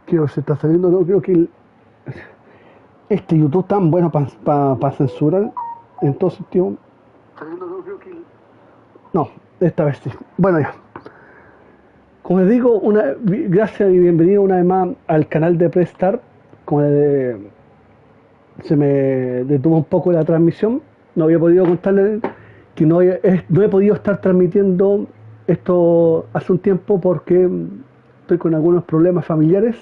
que se está saliendo, no creo que este YouTube tan bueno para censurar, entonces, tío, no, esta vez sí. Bueno, ya. Como les digo, gracias y bienvenido una vez más al canal de Prestar. Como se me detuvo un poco la transmisión, no había podido contarles que no he podido estar transmitiendo esto hace un tiempo porque estoy con algunos problemas familiares.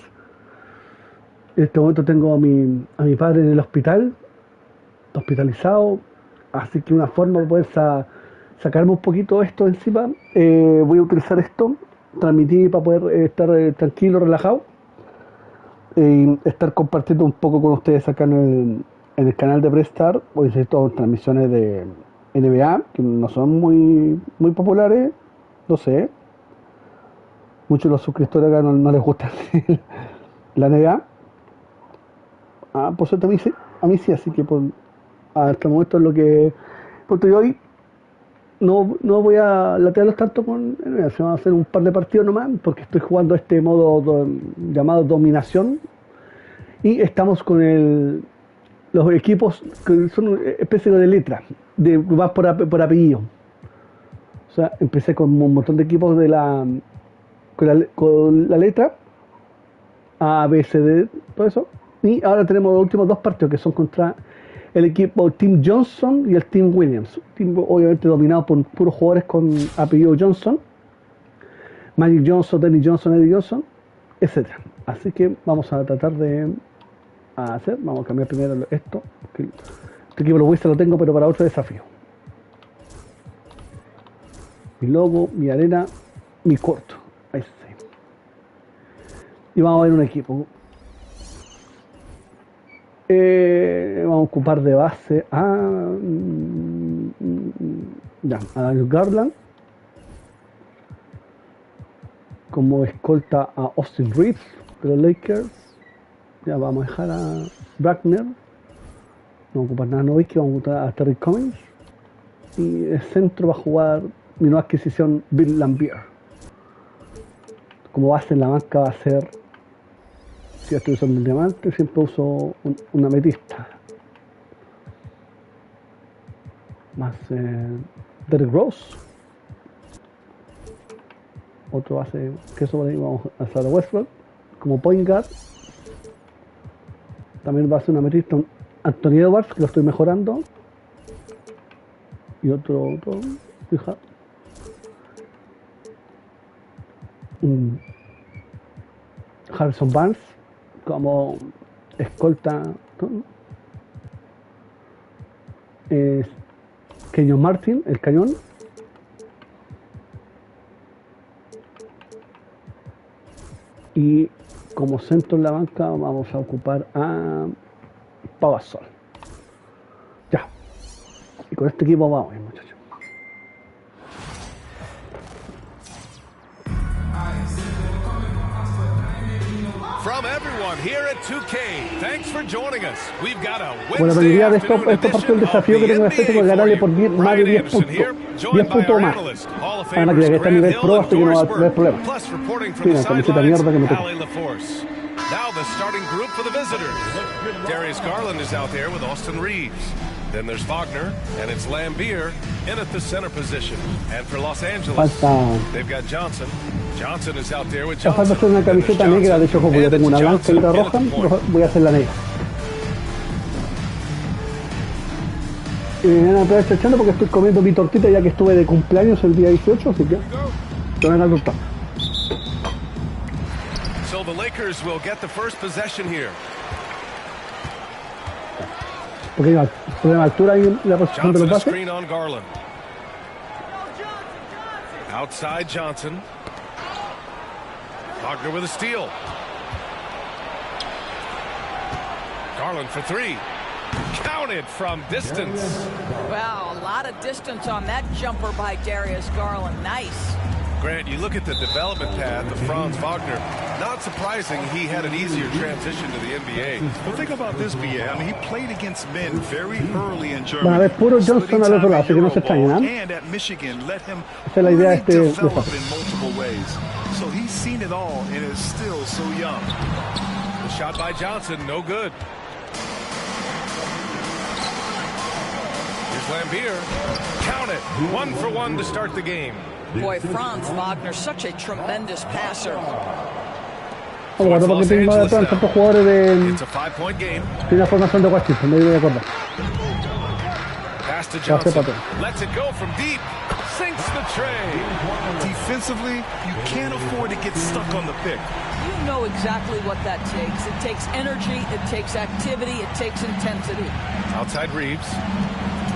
En este momento tengo a mi padre en el hospital, hospitalizado, así que una forma de poder sacarme un poquito esto encima, voy a utilizar esto, transmitir para poder estar tranquilo, relajado, y estar compartiendo un poco con ustedes acá en el canal de Prestar. Voy a hacer todas transmisiones de NBA, que no son muy populares, no sé. Muchos de los suscriptores acá no les gusta la NBA. Por cierto, a mí sí, así que hasta el momento es lo que... Porque hoy no voy a latearlos tanto con NBA, se van a hacer un par de partidos nomás, porque estoy jugando este modo llamado Dominación, y estamos con los equipos que son especie de letras, vas por apellido. O sea, empecé con un montón de equipos con la letra A, B, C, D, todo eso. Y ahora tenemos los últimos dos partidos que son contra el equipo Team Johnson y el Team Williams. Team obviamente dominado por puros jugadores con apellido Johnson. Magic Johnson, Dennis Johnson, Eddie Johnson, etc. Así que vamos a tratar de vamos a cambiar primero esto. Este equipo lo Wizards lo tengo, pero para otro desafío. Mi logo, mi arena, mi corto. Ahí sí. Y vamos a ver un equipo. Vamos a ocupar de base a Daniel Garland, como escolta a Austin Reeves de los Lakers. Ya vamos a dejar a Wagner, no vamos a ocupar nada Nowitzki, vamos a ocupar a Terry Cummings, y el centro va a jugar mi nueva adquisición Bill Laimbeer. Como base en la banca va a ser, si ya estoy usando el diamante, siempre uso una ametista. Más Derrick Rose. Otro base que eso por ahí, vamos a hacer a Westbrook. Como point guard. También va a ser una ametista Anthony Edwards, que lo estoy mejorando. Y otro fija. Harrison Barnes como escolta, ¿no? Kenyon Martin, el cañón. Y como centro en la banca vamos a ocupar a Pau Gasol. Ya. Y con este equipo vamos, muchachos. From everyone here at 2K, thanks for joining us. We've got a Bueno, la mayoría de estos partidos del desafío que tengo que hacer, tengo que ganarle por más de 10 puntos. 10 puntos más. Además que está a nivel pro, así que no va a haber problema. Sí, la camiseta mierda que me tengo. Now the starting group for the visitors. Darius Garland is out there with Austin Reeves. Then there's Wagner, and it's Laimbeer in at the center position. And for Los Angeles, they've got Johnson. Johnson is out there with Johnson. Falta hacer una camiseta negra, de hecho como yo tengo una blanca y una roja, voy a hacer la negra. Y me van a estar echando porque estoy comiendo mi tortita ya que estuve de cumpleaños el día 18, así que te van a tortar. So the Lakers will get the first possession here. Porque hay problema de altura en la posición de los bases. Outside Johnson. Wagner with a steal. Garland for three. Counted from distance. Wow, a lot of distance on that jumper by Darius Garland. Nice. Grant, you look at the development path of Franz Wagner. Not surprising he had an easier transition to the NBA. Well, think about this, BA. I mean, he played against men very early in Germany. Bueno, a ver, puro Johnson al otro lado, así que no se extrañen, ¿eh? And at Michigan, let him Esa es la idea de really este develop in multiple ways. So he's seen it all and is still so young. The shot by Johnson, no good. Here's Lambier. Count it. 1 for 1 to start the game. Boy, Franz Wagner, such a tremendous passer. Bueno, porque tengo de todos estos jugadores de It's a 5-point game. una formación de Washington, me voy a acordar. Pass to Johnson. Lets it go from deep. Sinks the tray. Defensively, you can't afford to get stuck on the pick. You know exactly what that takes. It takes energy, it takes activity, it takes intensity. Outside Reeves.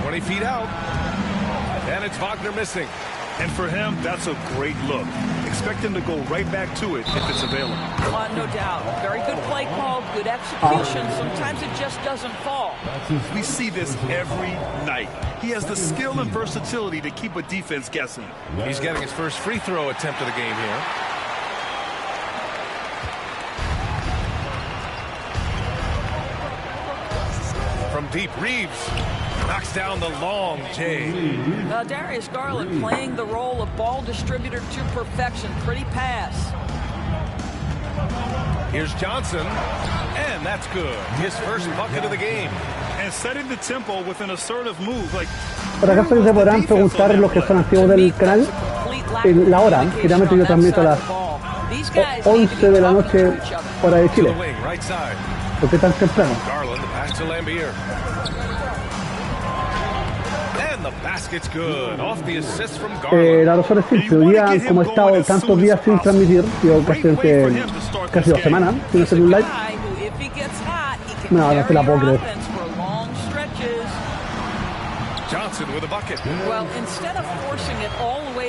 20 feet out. And it's Wagner missing. And for him, that's a great look. Expect him to go right back to it if it's available. No doubt. Very good play call, good execution. Sometimes it just doesn't fall. We see this every night. He has the skill and versatility to keep a defense guessing. He's getting his first free throw attempt of the game here. From deep, Reeves knocks down the long J. Darius Garland playing the role of ball distributor to perfection. Pretty pass. Here's Johnson, and that's good. His first bucket of the game. And setting the tempo with an assertive move. Like, por acaso se podrán preguntar los que son activos del canal en la hora, generalmente yo transmito a las 11 de la noche hora de Chile. ¿Por qué tan temprano? Garland, the pass to Lambier. And the basket's good. Off the assist from Garland. La razón es simple, hoy día, como he estado tantos días sin transmitir, yo casi 2 semanas sin hacer un live, no se la puedo creer.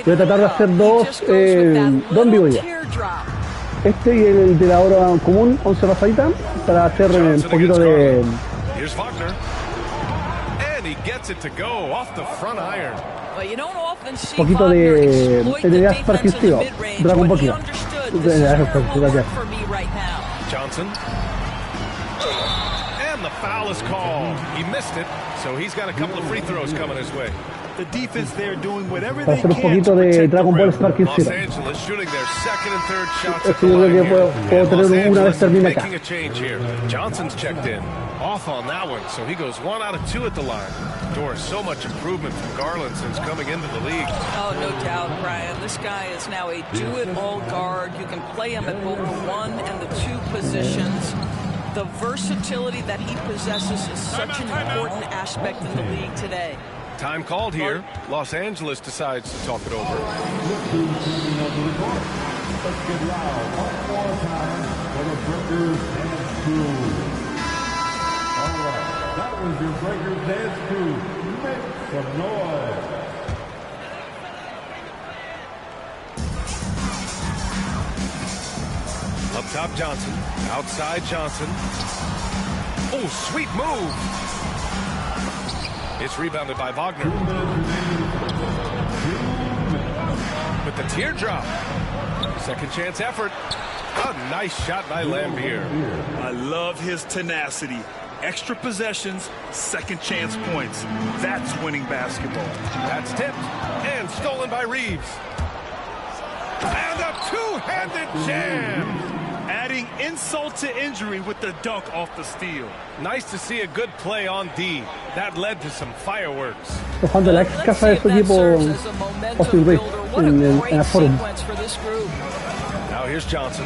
Voy a tratar de hacer dos en vivo ya. Este y el de la hora común, 11 pasadita, para hacer un poquito de... poquito de ideas partidos, Dragon Ball. Johnson. And the foul is called. He missed it, so he's got a couple of free throws coming his way. The defense there doing whatever they can to protect the rim. Los Angeles shooting their second and third shots at the line here. Los Angeles making a change here. Johnson's checked in. Off on that one, so he goes 1 out of 2 at the line. Doris, so much improvement from Garland since coming into the league. Oh, no doubt, Brian. This guy is now a do-it-all guard. You can play him at both the 1 and the 2 positions. The versatility that he possesses is such an important aspect in the league today. Time called here. Los Angeles decides to talk it over. Let's get loud one more time for the Breakers Dance Crew. All right, that was your Breakers Dance Crew. Make some noise. Up top, Johnson. Outside, Johnson. Oh, sweet move. It's rebounded by Wagner. With the teardrop. Second chance effort. A nice shot by Lambier. I love his tenacity. Extra possessions, second chance points. That's winning basketball. That's tipped and stolen by Reeves. And a two-handed jam. Adding insult to injury with the dunk off the steal. Nice to see a good play on D. That led to some fireworks. Cuando la ex casa de su equipo en el forum. Now here's Johnson.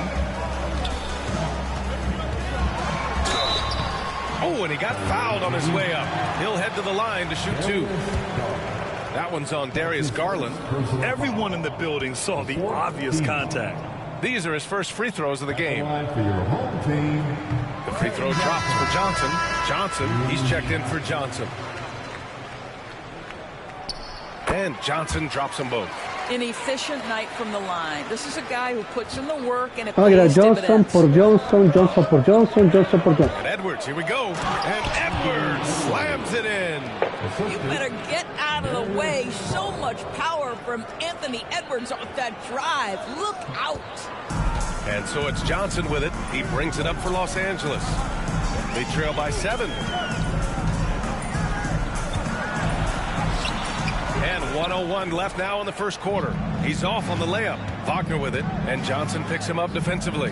Oh, and he got fouled on his way up. He'll head to the line to shoot 2. That one's on Darius Garland. Everyone in the building saw the obvious contact. These are his first free throws of the game. The free throw drops for Johnson. Johnson, he's checked in for Johnson. And Johnson drops them both. An efficient night from the line. This is a guy who puts in the work and it pays Johnson dividends. por Johnson, Johnson por Johnson, Johnson por Johnson. And Edwards, here we go. And Edwards slams it in. You better get out of of the way. So much power from Anthony Edwards off that drive. Look out. And so it's Johnson with it. He brings it up for Los Angeles. They trail by 7. And 1:01 left now in the first quarter. He's off on the layup. Wagner with it, and Johnson picks him up defensively.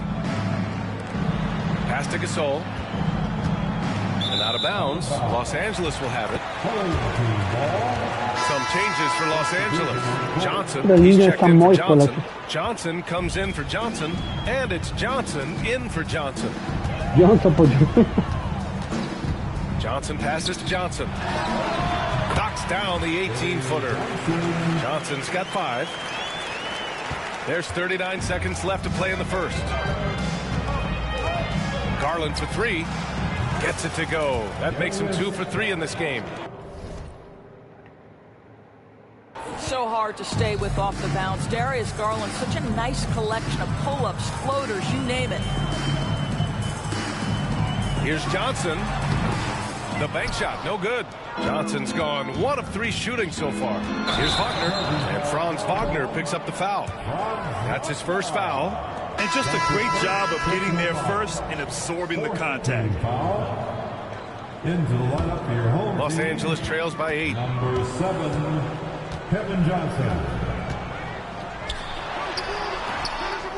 Pass to Gasol. And out of bounds. Los Angeles will have it. Some changes for Los Angeles. Johnson, he's checked in for Johnson. Johnson comes in for Johnson, and it's Johnson in for Johnson. Johnson passes to Johnson. Knocks down the 18-footer. Johnson's got 5. There's 39 seconds left to play in the first. Garland for 3. Gets it to go. That makes him 2 for 3 in this game. So hard to stay with off the bounce. Darius Garland, such a nice collection of pull-ups, floaters, you name it. Here's Johnson. The bank shot, no good. Johnson's gone 1 of 3 shooting so far. Here's Wagner, and Franz Wagner picks up the foul. That's his first foul. And just a great job of getting there first and absorbing the contact. Into the lineup for your home Los team, Angeles trails by 8. number 7, Kevin Johnson.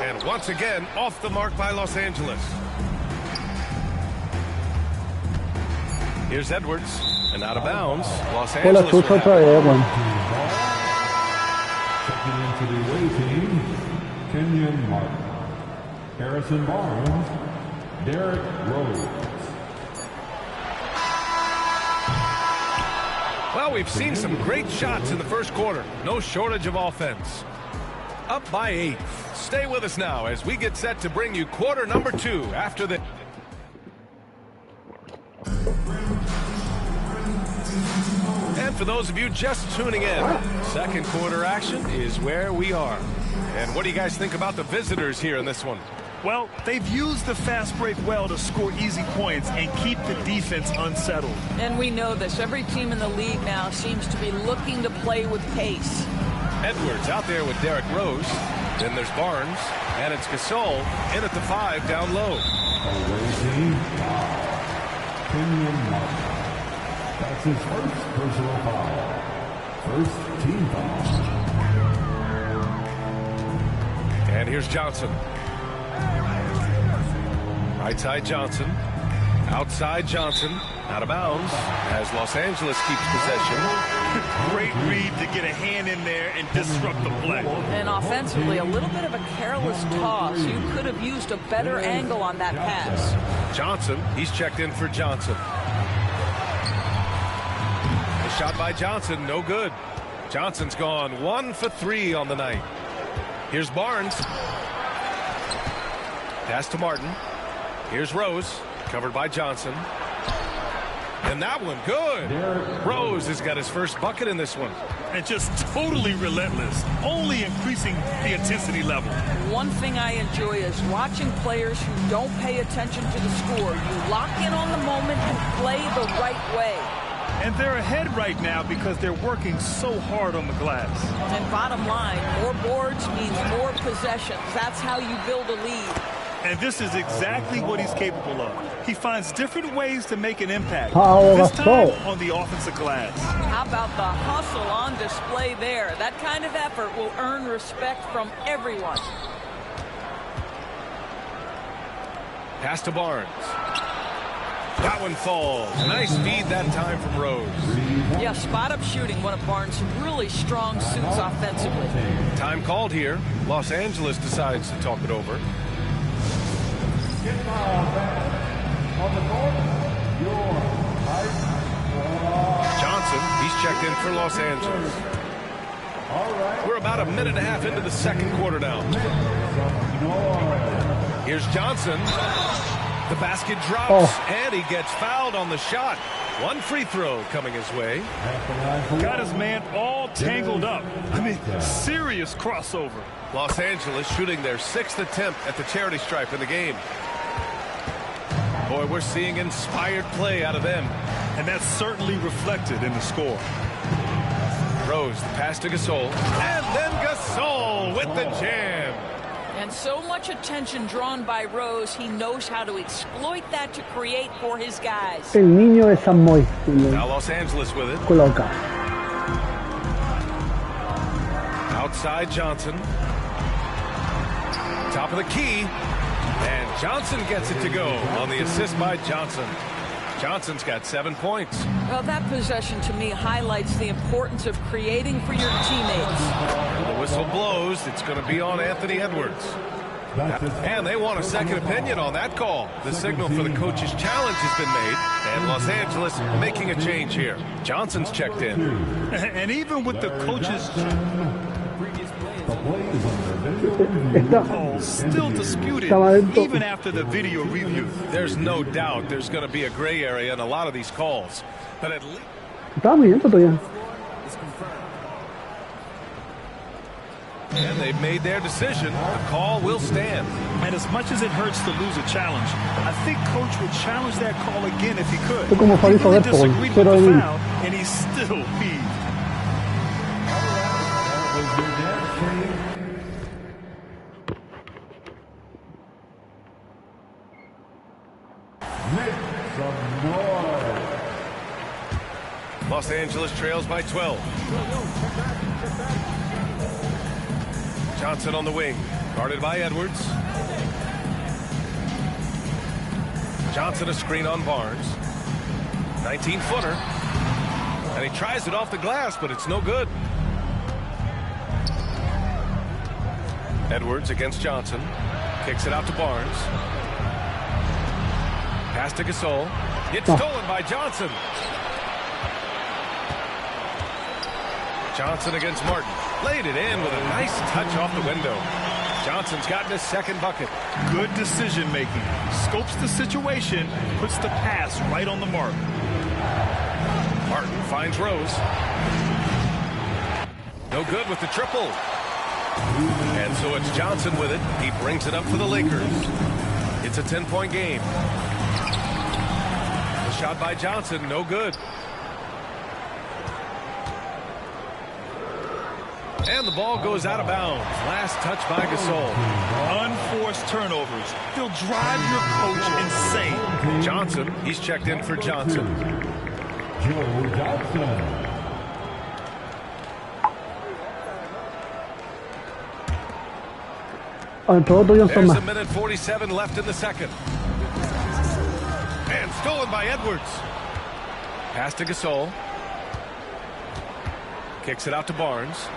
And once again, off the mark by Los Angeles. Here's Edwards, and out of bounds. Los Angeles will have it. Checking into the away team, Kenyon Martin, Harrison Barnes, Derek Rose. Well, we've seen some great shots in the first quarter. No shortage of offense. Up by 8. Stay with us now as we get set to bring you quarter number 2 after the... And for those of you just tuning in, second quarter action is where we are. And what do you guys think about the visitors here in this one? Well, they've used the fast break well to score easy points and keep the defense unsettled. And we know this. Every team in the league now seems to be looking to play with pace. Edwards out there with Derek Rose. Then there's Barnes. And it's Gasol in at the 5 down low. Away team, Kenyon Martin. That's his first personal foul. First team foul. And here's Johnson. Right side Johnson. Outside Johnson. Out of bounds as Los Angeles keeps possession. Great read to get a hand in there and disrupt the play. And offensively, a little bit of a careless toss. You could have used a better angle on that pass. Johnson, he's checked in for Johnson. The shot by Johnson, no good. Johnson's gone 1 for 3 on the night. Here's Barnes. Pass to Martin. Here's Rose, covered by Johnson. And that one, good. Rose has got his first bucket in this one. And just totally relentless, only increasing the intensity level. One thing I enjoy is watching players who don't pay attention to the score. You lock in on the moment and play the right way. And they're ahead right now because they're working so hard on the glass. And bottom line, more boards means more possessions. That's how you build a lead. And this is exactly what he's capable of. He finds different ways to make an impact. Oh, This that's time so. on the offensive glass. How about the hustle on display there? That kind of effort will earn respect from everyone. Pass to Barnes. That one falls. Nice feed that time from Rose. Yeah, spot-up shooting, one of Barnes' really strong suits offensively. Time called here. Los Angeles decides to talk it over. Johnson, he's checked in for Los Angeles. We're about a minute and a half into the second quarter now. Here's Johnson. The basket drops, and he gets fouled on the shot. One free throw coming his way. Got his man all tangled up. I mean, serious crossover. Los Angeles shooting their 6th attempt at the charity stripe in the game. Boy, we're seeing inspired play out of them. And that's certainly reflected in the score. Rose, the pass to Gasol, and then Gasol with the jam. And so much attention drawn by Rose, he knows how to exploit that to create for his guys. El niño de San Moy. Now Los Angeles with it. Coloca. Outside Johnson. Top of the key. And Johnson gets it to go on the assist by Johnson. Johnson's got 7 points. Well, that possession to me highlights the importance of creating for your teammates. The whistle blows. It's going to be on Anthony Edwards. And they want a second opinion on that call. The signal for the coach's challenge has been made. And Los Angeles making a change here. Johnson's checked in. And even with the coach's call still disputed, even after the video review. There's no doubt there's going to be a gray area in a lot of these calls. But at least... Está bien todavía. And they've made their decision. The call will stand. And as much as it hurts to lose a challenge, I think Coach would challenge that call again if he could. Es como He really Farid Alberto, disagreed with the 0-1. foul, and he still peeved. Los Angeles trails by 12. Johnson on the wing, guarded by Edwards. Johnson a screen on Barnes. 19-footer. And he tries it off the glass, but it's no good. Edwards against Johnson. Kicks it out to Barnes. Pass to Gasol. It's stolen by Johnson. Johnson against Martin. Laid it in with a nice touch off the window. Johnson's gotten his second bucket. Good decision making. Scopes the situation, puts the pass right on the mark. Martin finds Rose. No good with the triple. And so it's Johnson with it. He brings it up for the Lakers. It's a 10-point game. The shot by Johnson, no good. And the ball goes out of bounds. Last touch by Gasol. Unforced turnovers. They'll drive your coach insane. Johnson, he's checked in for Johnson. Joe Johnson. There's a minute 47 left in the second. And stolen by Edwards. Pass to Gasol. Kicks it out to Barnes.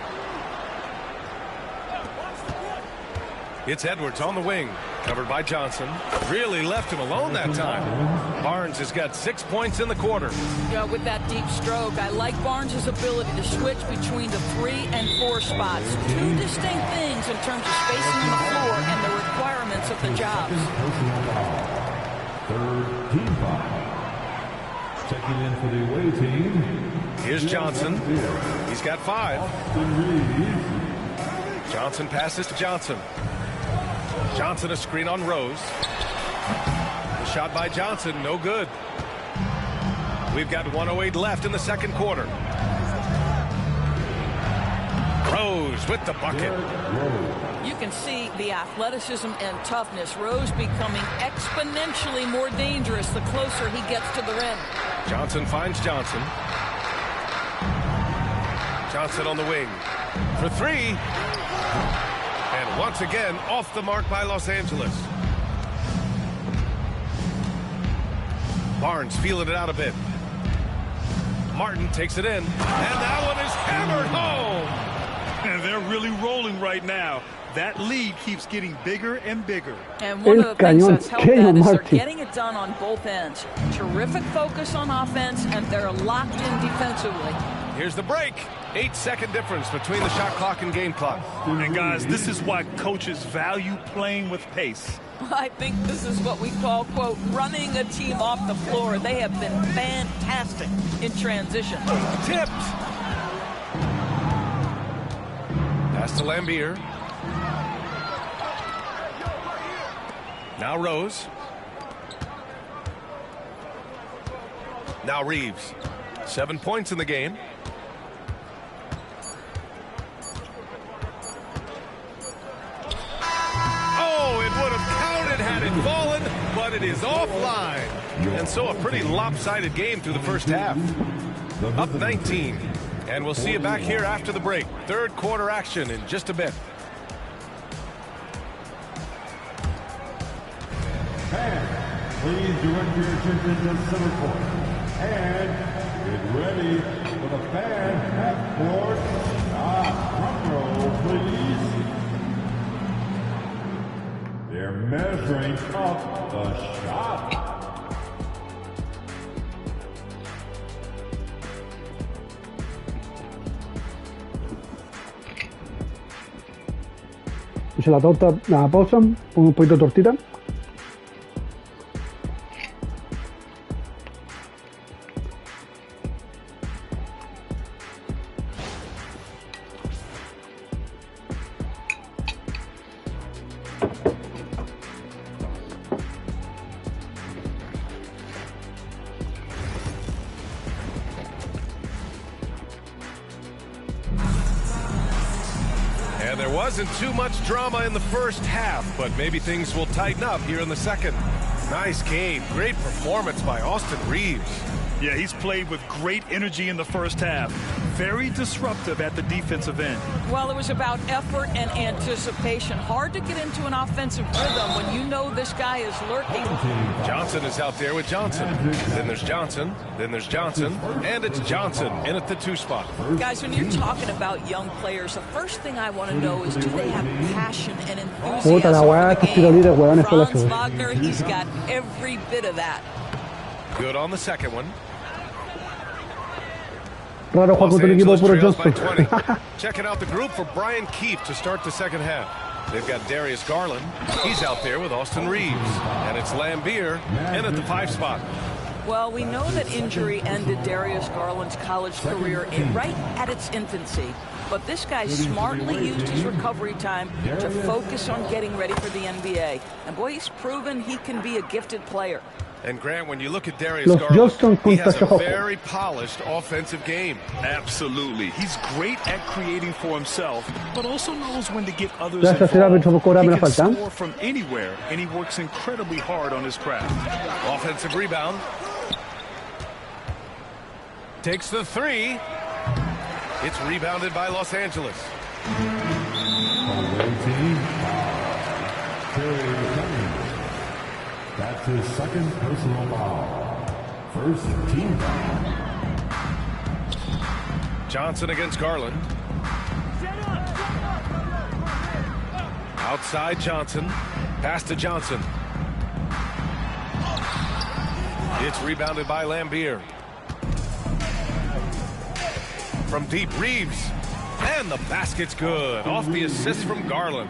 It's Edwards on the wing, covered by Johnson. Really left him alone that time. Barnes has got 6 points in the quarter. Yeah, with that deep stroke, I like Barnes' ability to switch between the 3 and 4 spots. Two distinct things in terms of spacing on the floor and the requirements of the jobs. Third team foul. Checking in for the away team. Here's Johnson. He's got 5. Johnson passes to Johnson. Johnson a screen on Rose. The shot by Johnson, no good. We've got 1:08 left in the second quarter. Rose with the bucket. You can see the athleticism and toughness. Rose becoming exponentially more dangerous the closer he gets to the rim. Johnson finds Johnson. Johnson on the wing for 3. And once again, off the mark by Los Angeles. Barnes feeling it out a bit. Martin takes it in. And that one is hammered home. And they're really rolling right now. That lead keeps getting bigger and bigger. And one of the things that's helped that is they're getting it done on both ends. Terrific focus on offense, and they're locked in defensively. Here's the break. 8-second difference between the shot clock and game clock. And guys, this is why coaches value playing with pace. I think this is what we call, quote, running a team off the floor. They have been fantastic in transition. Tipped. Pass to Lambier. Now Rose. Now Reeves. 7 points in the game. it fallen, but it is offline. And so a pretty lopsided game through the first half. Up 19. And we'll see you back here after the break. Third quarter action in just a bit. Fans, please direct your attention to center court. And get ready for the fan half-court shot. Drum roll, please. They're measuring up the shot. Hice la torta, la pausa, pongo un poquito de tortita. And there wasn't too much drama in the first half, but maybe things will tighten up here in the second. Nice game. Great performance by Austin Reeves. Yeah, he's played with great energy in the first half. Very disruptive at the defensive end. Well, it was about effort and anticipation. Hard to get into an offensive rhythm when you know this guy is lurking. Johnson is out there with Johnson. Then there's Johnson. Then there's Johnson. And it's Johnson in at the 2 spot. Guys, when you're talking about young players, the first thing I want to know is, do they have passion and enthusiasm for the game? Franz Wagner, he's got every bit of that. Good on the second one. Raro jugar contra un equipo puro Johnson. Checking out the group for Brian Keefe to start the second half. They've got Darius Garland. He's out there with Austin Reeves. And it's Lambier in at the 5 spot. Well, we know that injury ended Darius Garland's college career right at its infancy. But this guy smartly used his recovery time to focus on getting ready for the NBA. And boy, he's proven he can be a gifted player. And Grant, when you look at Darius Garland, he has a very polished offensive game. Absolutely. He's great at creating for himself, but also knows when to get others involved. He can score from anywhere, and he works incredibly hard on his craft. Offensive rebound. Takes the 3. It's rebounded by Los Angeles. That's his second personal foul. First team foul. Johnson against Garland. Outside Johnson. Pass to Johnson. It's rebounded by Lambier. From deep, Reeves. And the basket's good. Off the assist from Garland.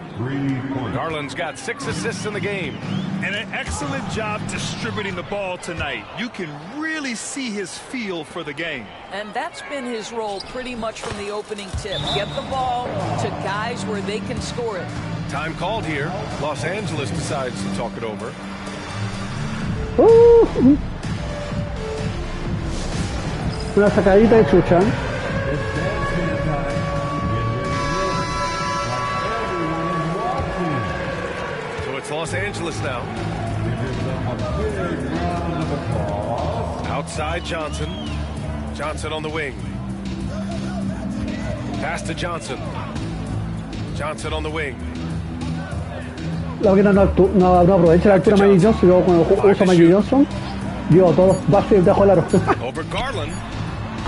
Garland's got 6 assists in the game. And an excellent job distributing the ball tonight. You can really see his feel for the game. And that's been his role pretty much from the opening tip. Get the ball to guys where they can score it. Time called here. Los Angeles decides to talk it over. Una sacadita de chucha. Los Angeles now. Outside Johnson. Johnson on the wing. Pass to Johnson. Johnson on the wing. La que no aprovecha la altura de Magic Johnson, y luego cuando usa Magic Johnson, dio todos los bases debajo del aro. Over Garland.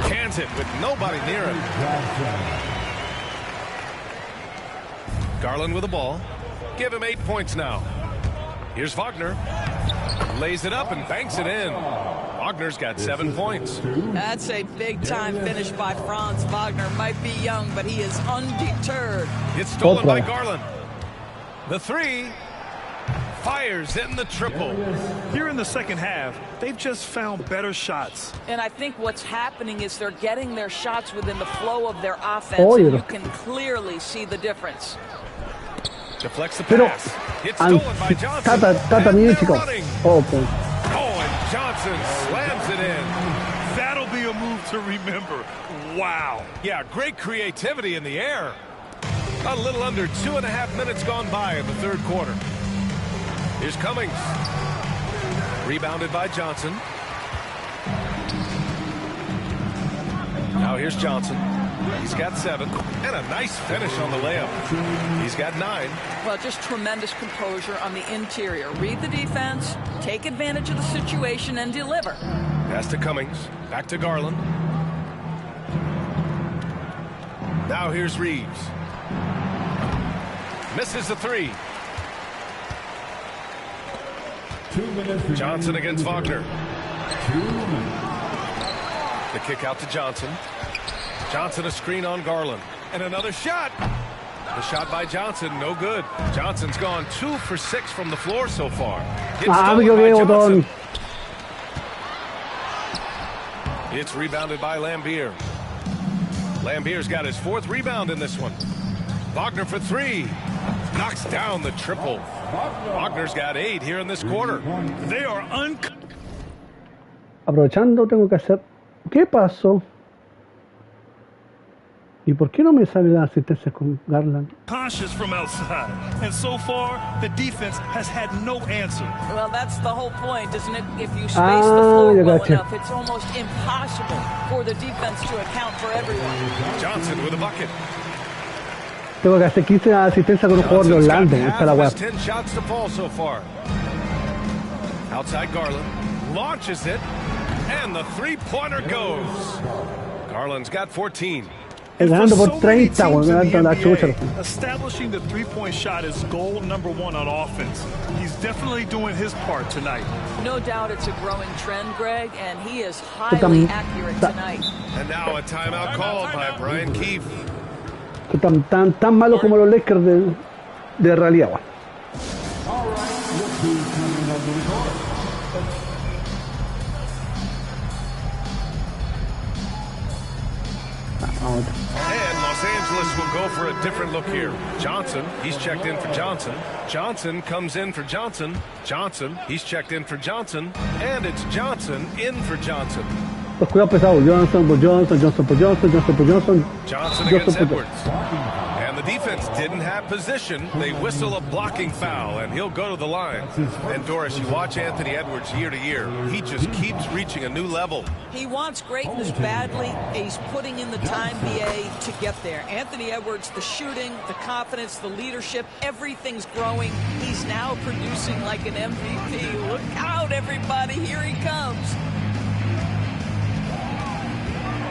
Cans it with nobody near him. Garland with the ball. Give him 8 points now. Here's Wagner. Lays it up and banks it in. Wagner's got 7 points. That's a big-time finish by Franz Wagner. Might be young, but he is undeterred. It's stolen by Garland. The 3. Fires in the triple. Here in the second half, they've just found better shots. And I think what's happening is they're getting their shots within the flow of their offense. And you can clearly see the difference. Deflects the pass. It's stolen by Johnson. Oh, and Johnson slams it in. That'll be a move to remember. Wow. Yeah, great creativity in the air. A little under 2.5 minutes gone by in the third quarter. Here's Cummings. Rebounded by Johnson. Now here's Johnson. He's got 7. And a nice finish on the layup. He's got 9. Well, just tremendous composure on the interior. Read the defense, take advantage of the situation, and deliver. Pass to Cummings. Back to Garland. Now here's Reeves. Misses the 3. 2 minutes. Johnson against Wagner. 2 minutes. The kick out to Johnson. Johnson a screen on Garland. And another shot. The shot by Johnson, no good. Johnson's gone 2 for 6 from the floor so far. It's stolen by Johnson. It's rebounded by Lambier. Lambier's got his 4th rebound in this one. Wagner for 3. Knocks down the triple. Wagner's got 8 here in this quarter. They are Aprovechando, tengo que hacer... ¿Qué pasó? ¿Y por qué no me sale la asistencia con Garland? Conscious from outside, and so far the defense has had no answer. Well, that's the whole point, isn't it? If you space the floor well enough, it's almost impossible for the defense to account for everyone. Johnson with a bucket. Tengo que hacer 15 asistencias con un jugador de Orlando. Esta la web. 10 shots to fall so far. Outside Garland launches it, and the 3-pointer goes. Garland's got 14. Ganando por 30, establishing the 3-point shot is goal number 1 on offense. He's definitely doing his part tonight. No doubt it's a growing trend, Greg, and he is highly accurate tonight. And now a timeout called by Brian Keefe. Tan malo como los Lakers de realidad. And Los Angeles will go for a different look here. Johnson, he's checked in for Johnson. Johnson comes in for Johnson. Johnson, he's checked in for Johnson. And it's Johnson in for Johnson. Los cuidados pesados. Johnson por Johnson, Johnson por Johnson, Johnson por Johnson. Johnson against Edwards. And the defense didn't have position. They whistle a blocking foul, and he'll go to the line. And Doris, you watch Anthony Edwards year to year. He just keeps reaching a new level. He wants greatness badly. He's putting in the time, BA, to get there. Anthony Edwards, the shooting, the confidence, the leadership, everything's growing. He's now producing like an MVP. Look out, everybody. Here he comes.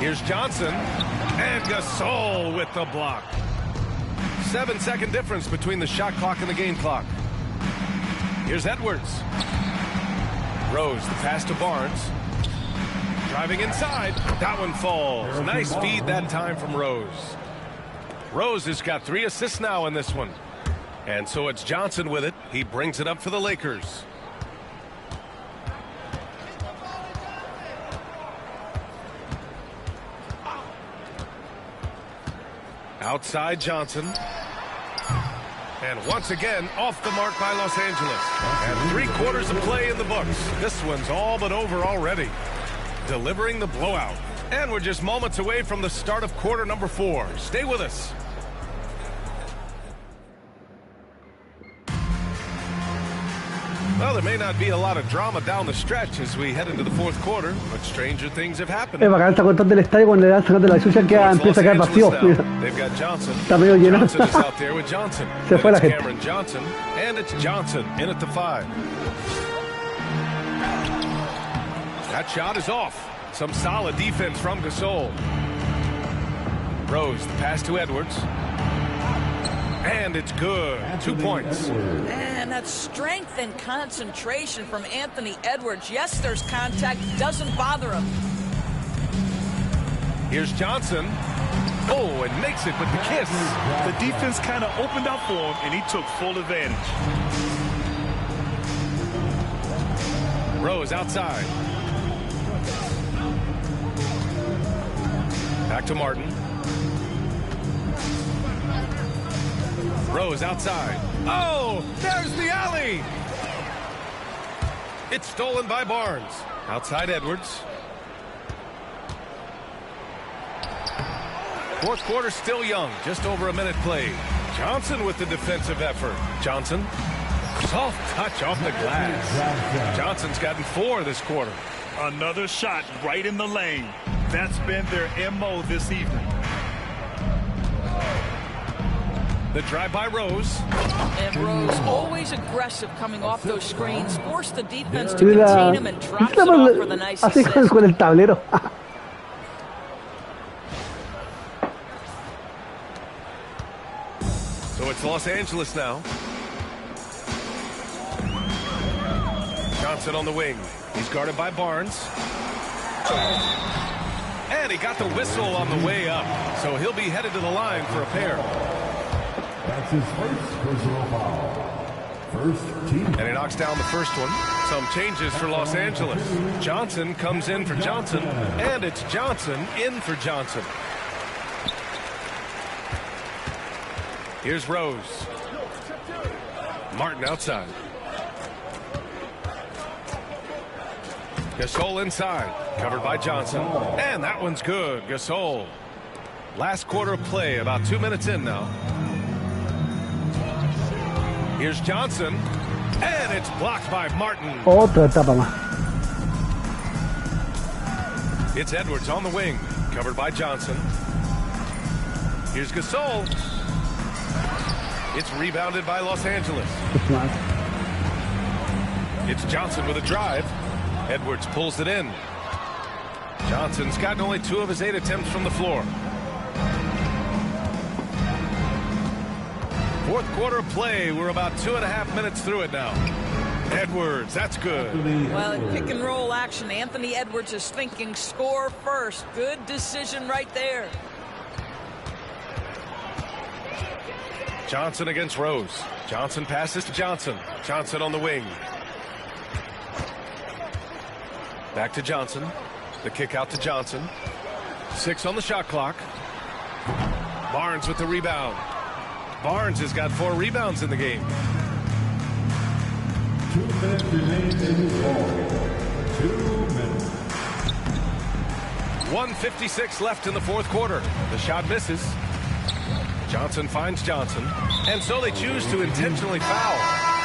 Here's Johnson. And Gasol with the block. 7-second difference between the shot clock and the game clock. Here's Edwards. Rose, the pass to Barnes. Driving inside. That one falls. Nice feed that time from Rose. Rose has got 3 assists now in this one. And so it's Johnson with it. He brings it up for the Lakers. Outside Johnson. And once again, off the mark by Los Angeles. And 3 quarters of play in the books. This one's all but over already. Delivering the blowout. And we're just moments away from the start of quarter number 4. Stay with us. Well, there may not be a lot of drama down the stretch as we head into the 4th quarter, but stranger things have happened. Es bacán esta cuestión del estadio cuando le dan sacando la chucha que empieza a quedar vacío. They've got Johnson. Está medio lleno. Johnson is out there with Johnson. Se fue la gente. Cameron Johnson, and it's Johnson in at the 5. That shot is off. Some solid defense from Gasol. Rose, the pass to Edwards. And it's good. 2 points. And that strength and concentration from Anthony Edwards. Yes, there's contact. Doesn't bother him. Here's Johnson. Oh, and makes it with the kiss. The defense kind of opened up for him, and he took full advantage. Rose outside. Back to Martin. Rose outside. Oh, there's the alley. It's stolen by Barnes. Outside Edwards. 4th quarter still young. Just over a minute played. Johnson with the defensive effort. Johnson Soft touch off the glass. Johnson's gotten 4 this quarter. Another shot right in the lane. That's been their MO this evening. The drive by Rose. And Rose, always aggressive coming off those screens, force the defense to contain him and drops it off for the nice así assist. con el tablero. So it's Los Angeles now. Johnson on the wing. He's guarded by Barnes. And he got the whistle on the way up. So he'll be headed to the line for a pair. That's his first personal foul. First team. And he knocks down the first one. Some changes for Los Angeles. Johnson comes in for Johnson. And it's Johnson in for Johnson. Here's Rose. Martin outside. Gasol inside. Covered by Johnson. And that one's good. Gasol. Last quarter of play. About 2 minutes in now. Here's Johnson. And it's blocked by Martin. Otra etapa más. It's Edwards on the wing. Covered by Johnson. Here's Gasol. It's rebounded by Los Angeles. It's Johnson with a drive. Edwards pulls it in. Johnson's gotten only 2 of his 8 attempts from the floor. Fourth quarter of play. We're about 2.5 minutes through it now. Edwards, that's good. Well, in pick and roll action, Anthony Edwards is thinking score first. Good decision right there. Johnson against Rose. Johnson passes to Johnson. Johnson on the wing. Back to Johnson. The kick out to Johnson. 6 on the shot clock. Barnes with the rebound. Barnes has got 4 rebounds in the game. 2 minutes remain in the ball. 2 minutes. 1:56 left in the fourth quarter. The shot misses. Johnson finds Johnson. And so they choose to intentionally foul.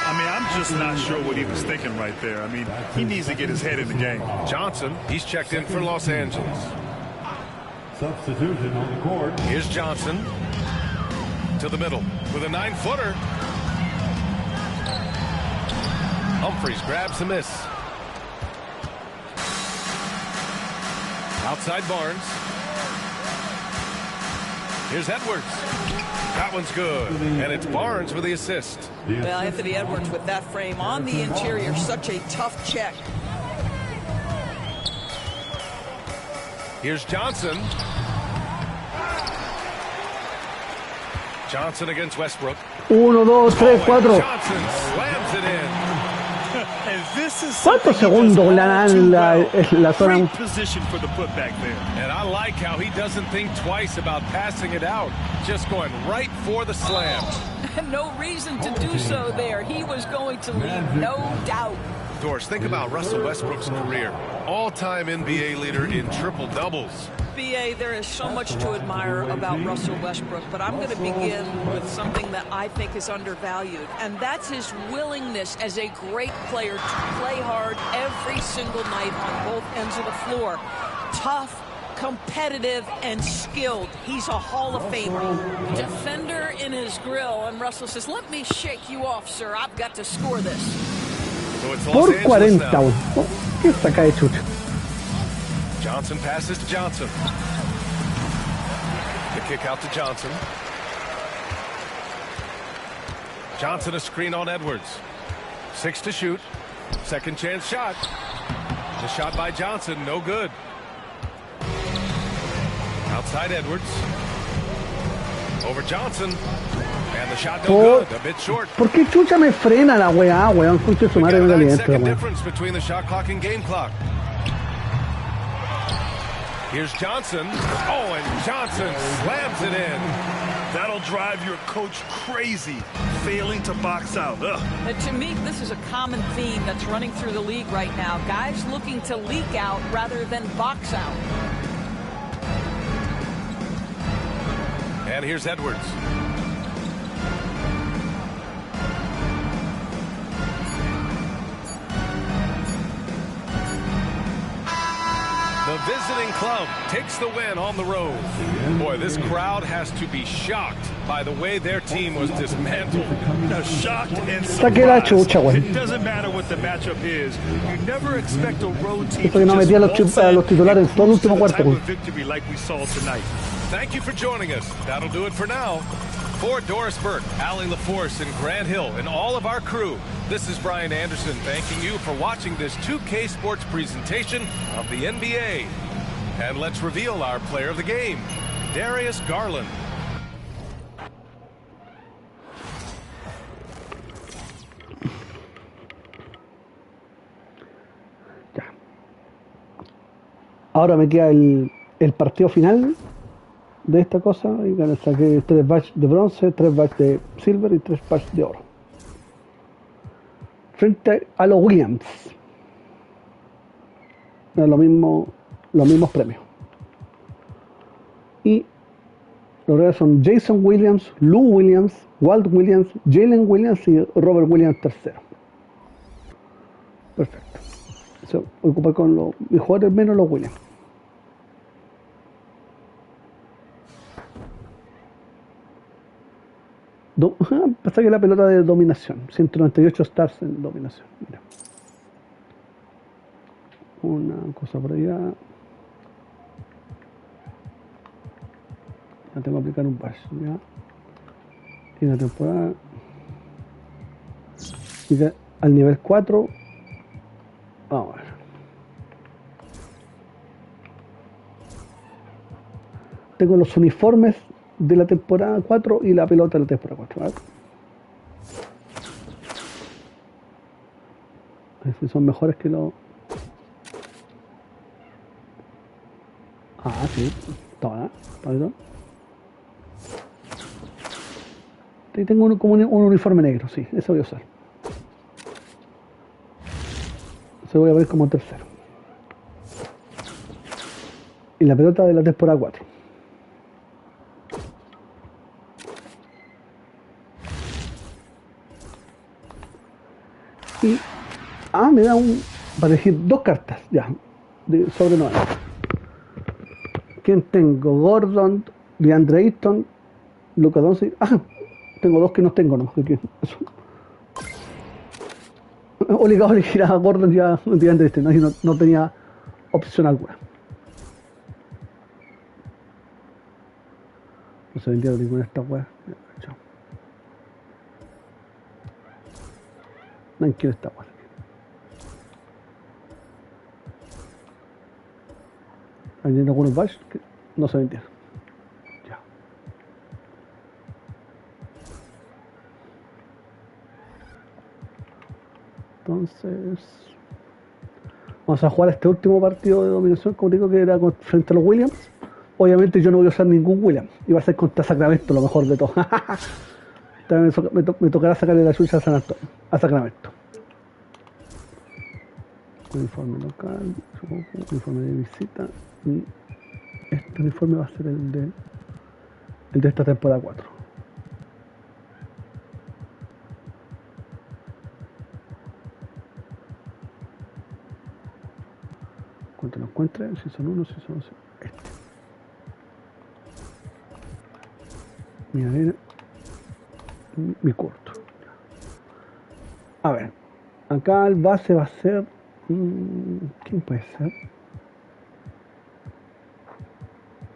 I mean, I'm just not sure what he was thinking right there. I mean, he needs to get his head in the game. Johnson, he's checked in for Los Angeles. Substitution on the court. Here's Johnson. To the middle with a 9-footer. Humphries grabs the miss. Outside Barnes. Here's Edwards. That one's good. And it's Barnes with the assist. Well, Anthony Edwards with that frame on the interior, such a tough check. Here's Johnson. Johnson against Westbrook. 1, 2, 3, 4. Johnson slams it in. And this is ¿Cuántos segundos le dan la zona? great position for the putback there. And I like how he doesn't think twice about passing it out. Just going right for the slam. No reason to do so there. He was going to leave, no doubt. Doris, think about Russell Westbrook's career. All-time NBA leader in triple-doubles. BA, there is so much to admire about Russell Westbrook, but I'm going to begin with something that I think is undervalued, and that's his willingness as a great player to play hard every single night on both ends of the floor. Tough, competitive, and skilled. He's a Hall of Famer. Defender in his grill, and Russell says, let me shake you off, sir. I've got to score this. So it's Los Por Angeles 40. now. ¿Qué saca de chucha? Johnson passes to Johnson. The kick out to Johnson. Johnson a screen on Edwards. 6 to shoot. Second chance shot. The shot by Johnson, no good. Outside Edwards. Over Johnson. And the shot no good. A bit short. ¿Por qué chucha me frena la weá, weón? Concha su We madre, got a venga 9-second dentro, weón. difference between the shot clock and game clock. Here's Johnson. Oh, and Johnson slams it in. That'll drive your coach crazy, failing to box out. Ugh. To me, this is a common theme that's running through the league right now. Guys looking to leak out rather than box out. And here's Edwards. visiting club takes the win on the road. Boy, this crowd has to be shocked by the way their team was dismantled. Now, shocked and surprised. It doesn't matter what the matchup is. You never expect a road team to just waltz in and cruise to the type of victory like we saw tonight. Thank you for joining us. That'll do it for now. For Doris Burke, Allie LaForce, and Grant Hill, and all of our crew, this is Brian Anderson thanking you for watching this 2K Sports presentation of the NBA. And let's reveal our player of the game, Darius Garland. Ya. Ahora me queda el partido final de esta cosa, y saqué 3 badges de bronce, 3 badges de silver y 3 badges de oro frente a los Williams. Lo mismo, los mismos premios, y los reales son Jason Williams, Lou Williams, Walt Williams, Jalen Williams y Robert Williams III. Perfecto. Se voy a ocupar con los mejores menos los Williams. Pasa que la pelota de dominación, 198 stars en dominación. Mira. Una cosa por allá. Ya tengo que aplicar un patch. Ya. Y la temporada. Y al nivel 4. Vamos a ver. Tengo los uniformes de la temporada 4 y la pelota de la temporada 4. ¿Vale? A ver si son mejores que los... Ah, sí. Toma, ¿no? Y tengo como un uniforme negro, sí. Eso voy a usar. Eso voy a ver como tercero. Y la pelota de la temporada 4. Y, me da para elegir 2 cartas, ya, sobre 9. ¿Quién tengo? Gordon, DeAndre Ayton, Luka Doncic. Tengo 2 que no tengo, ¿no? Eso. Obligado a elegir a Gordon y a DeAndre Ayton, ¿no? No tenía opción alguna. No se vendieron ninguna de estas weas. No quiero esta wea. Hay algunos badges que no se vendieron. Ya. Entonces, vamos a jugar este último partido de dominación, como digo, que era frente a los Williams. Obviamente yo no voy a usar ningún Williams. Iba a ser contra Sacramento, lo mejor de todo. También me tocará sacarle la chucha a Sacramento. Uniforme local, uniforme de visita. Y este uniforme va a ser el de esta temporada 4. Cuando lo encuentre, si son uno, si son dos. Este. Mira, mi corto. A ver, acá el base va a ser... ¿quién puede ser?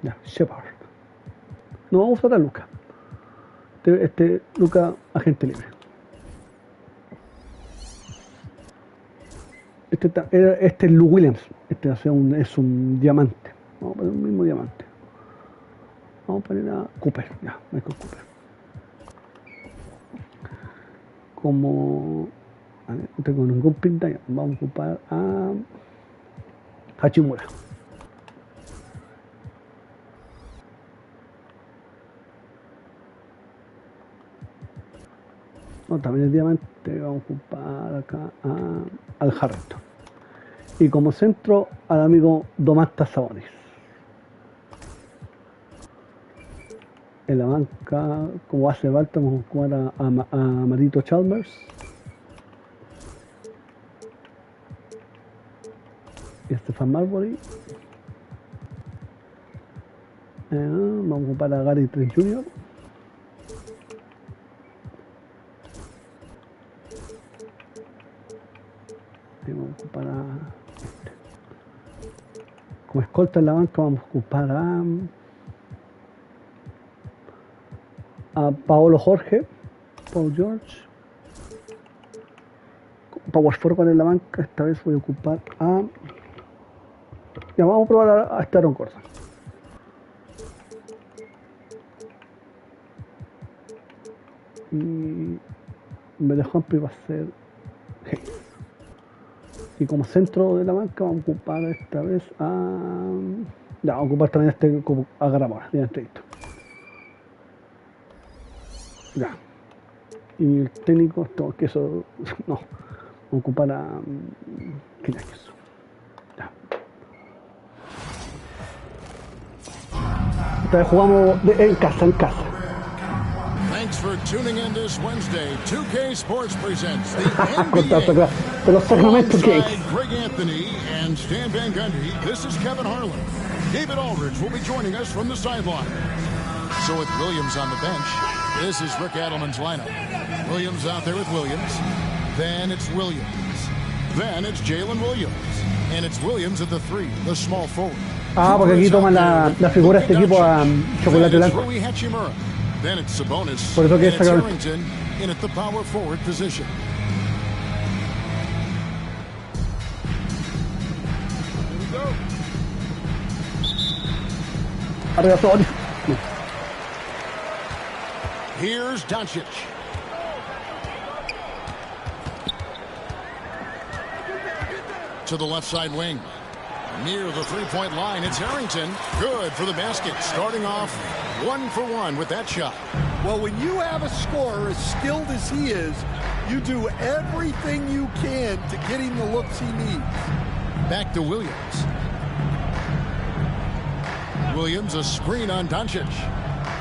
Ya, Shepard. No, vamos a usar a Luka. Luka, agente libre. Este es Lou Williams. Este es un diamante. Vamos a poner un mismo diamante. Vamos a poner a Cooper. Ya, Michael Cooper. Como... no tengo ningún pinta, vamos a ocupar a Hachimura. No, también el diamante, vamos a ocupar acá al Harrington. Y como centro al amigo Domantas Sabonis. En la banca, como hace falta, vamos a jugar a Marito Chalmers. Y Stefan Marbury. Vamos a ocupar a Gary Trent Jr. Vamos a ocupar como escolta en la banca. Vamos a ocupar a Paolo Jorge, Paul George. Power forward en la banca. Esta vez voy a ocupar a... Ya, vamos a probar a Aaron Gordon. Y me dejó amplio va a ser Hayes. Y como centro de la banca vamos a ocupar esta vez a... Ya, vamos a ocupar también como a Garamora, ya está listo. Ya. Y el técnico, esto, que eso... No. Vamos a ocupar a... Quinaños. Ya. Esta vez jugamos en casa. Thanks for tuning in this Wednesday. 2K Sports presents the NBA. De los Sacramento Kings. Greg Anthony and Stan Van Gundy. This is Kevin Harlan. David Aldridge will be joining us from the sideline. So with Williams on the bench, this is Rick Adelman's lineup. Williams out there with Williams. Then it's Williams. Then it's Jalen Williams. And it's Williams at the 3, the small forward. Porque aquí toman la figura de este equipo a chocolate blanco. Then it's Sabonis, Por eso que and it's Harrington in at the power forward position. Arriba Sabonis. Here's Doncic. To the left side wing. Near the three-point line, it's Harrington. Good for the basket. Starting off 1-for-1 with that shot. Well, when you have a scorer as skilled as he is, you do everything you can to get him the looks he needs. Back to Williams. Williams, a screen on Doncic.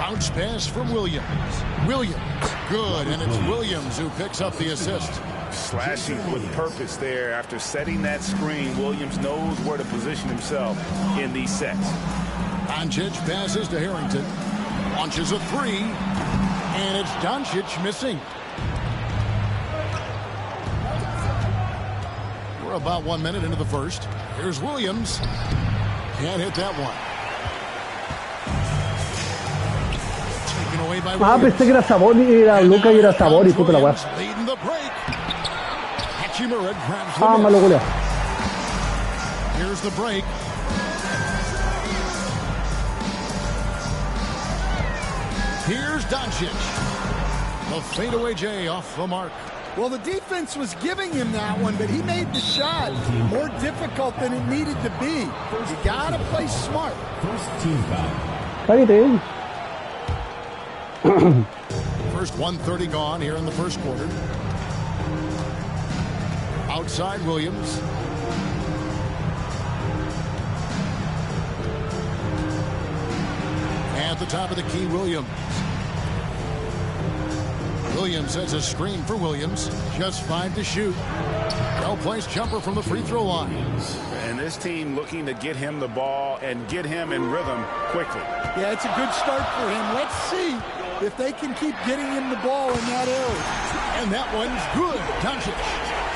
Bounce pass from Williams. Williams, good, and it's Williams who picks up the assist. Slashing with purpose there. After setting that screen, Williams knows where to position himself in these sets. Doncic passes to Harrington. Launches a 3. And it's Doncic missing. We're about 1 minute into the first. Here's Williams. Can't hit that one. Taken away by Williams. Pensé que era Sabonis, era Luka y era Sabonis, puta la weá. Leading the break. Hachimura grabs the Malo goleo. Here's the break. Here's Doncic. The fadeaway J off the mark. Well, the defense was giving him that one, but he made the shot more difficult than it needed to be. You got to play smart. First team foul. First 1:30 gone here in the first quarter. Outside Williams. At the top of the key, Williams. Williams has a screen for Williams. Just 5 to shoot. Well-placed jumper from the free throw line. And this team looking to get him the ball and get him in rhythm quickly. Yeah, it's a good start for him. Let's see if they can keep getting him the ball in that area. And that one's good. Doncic.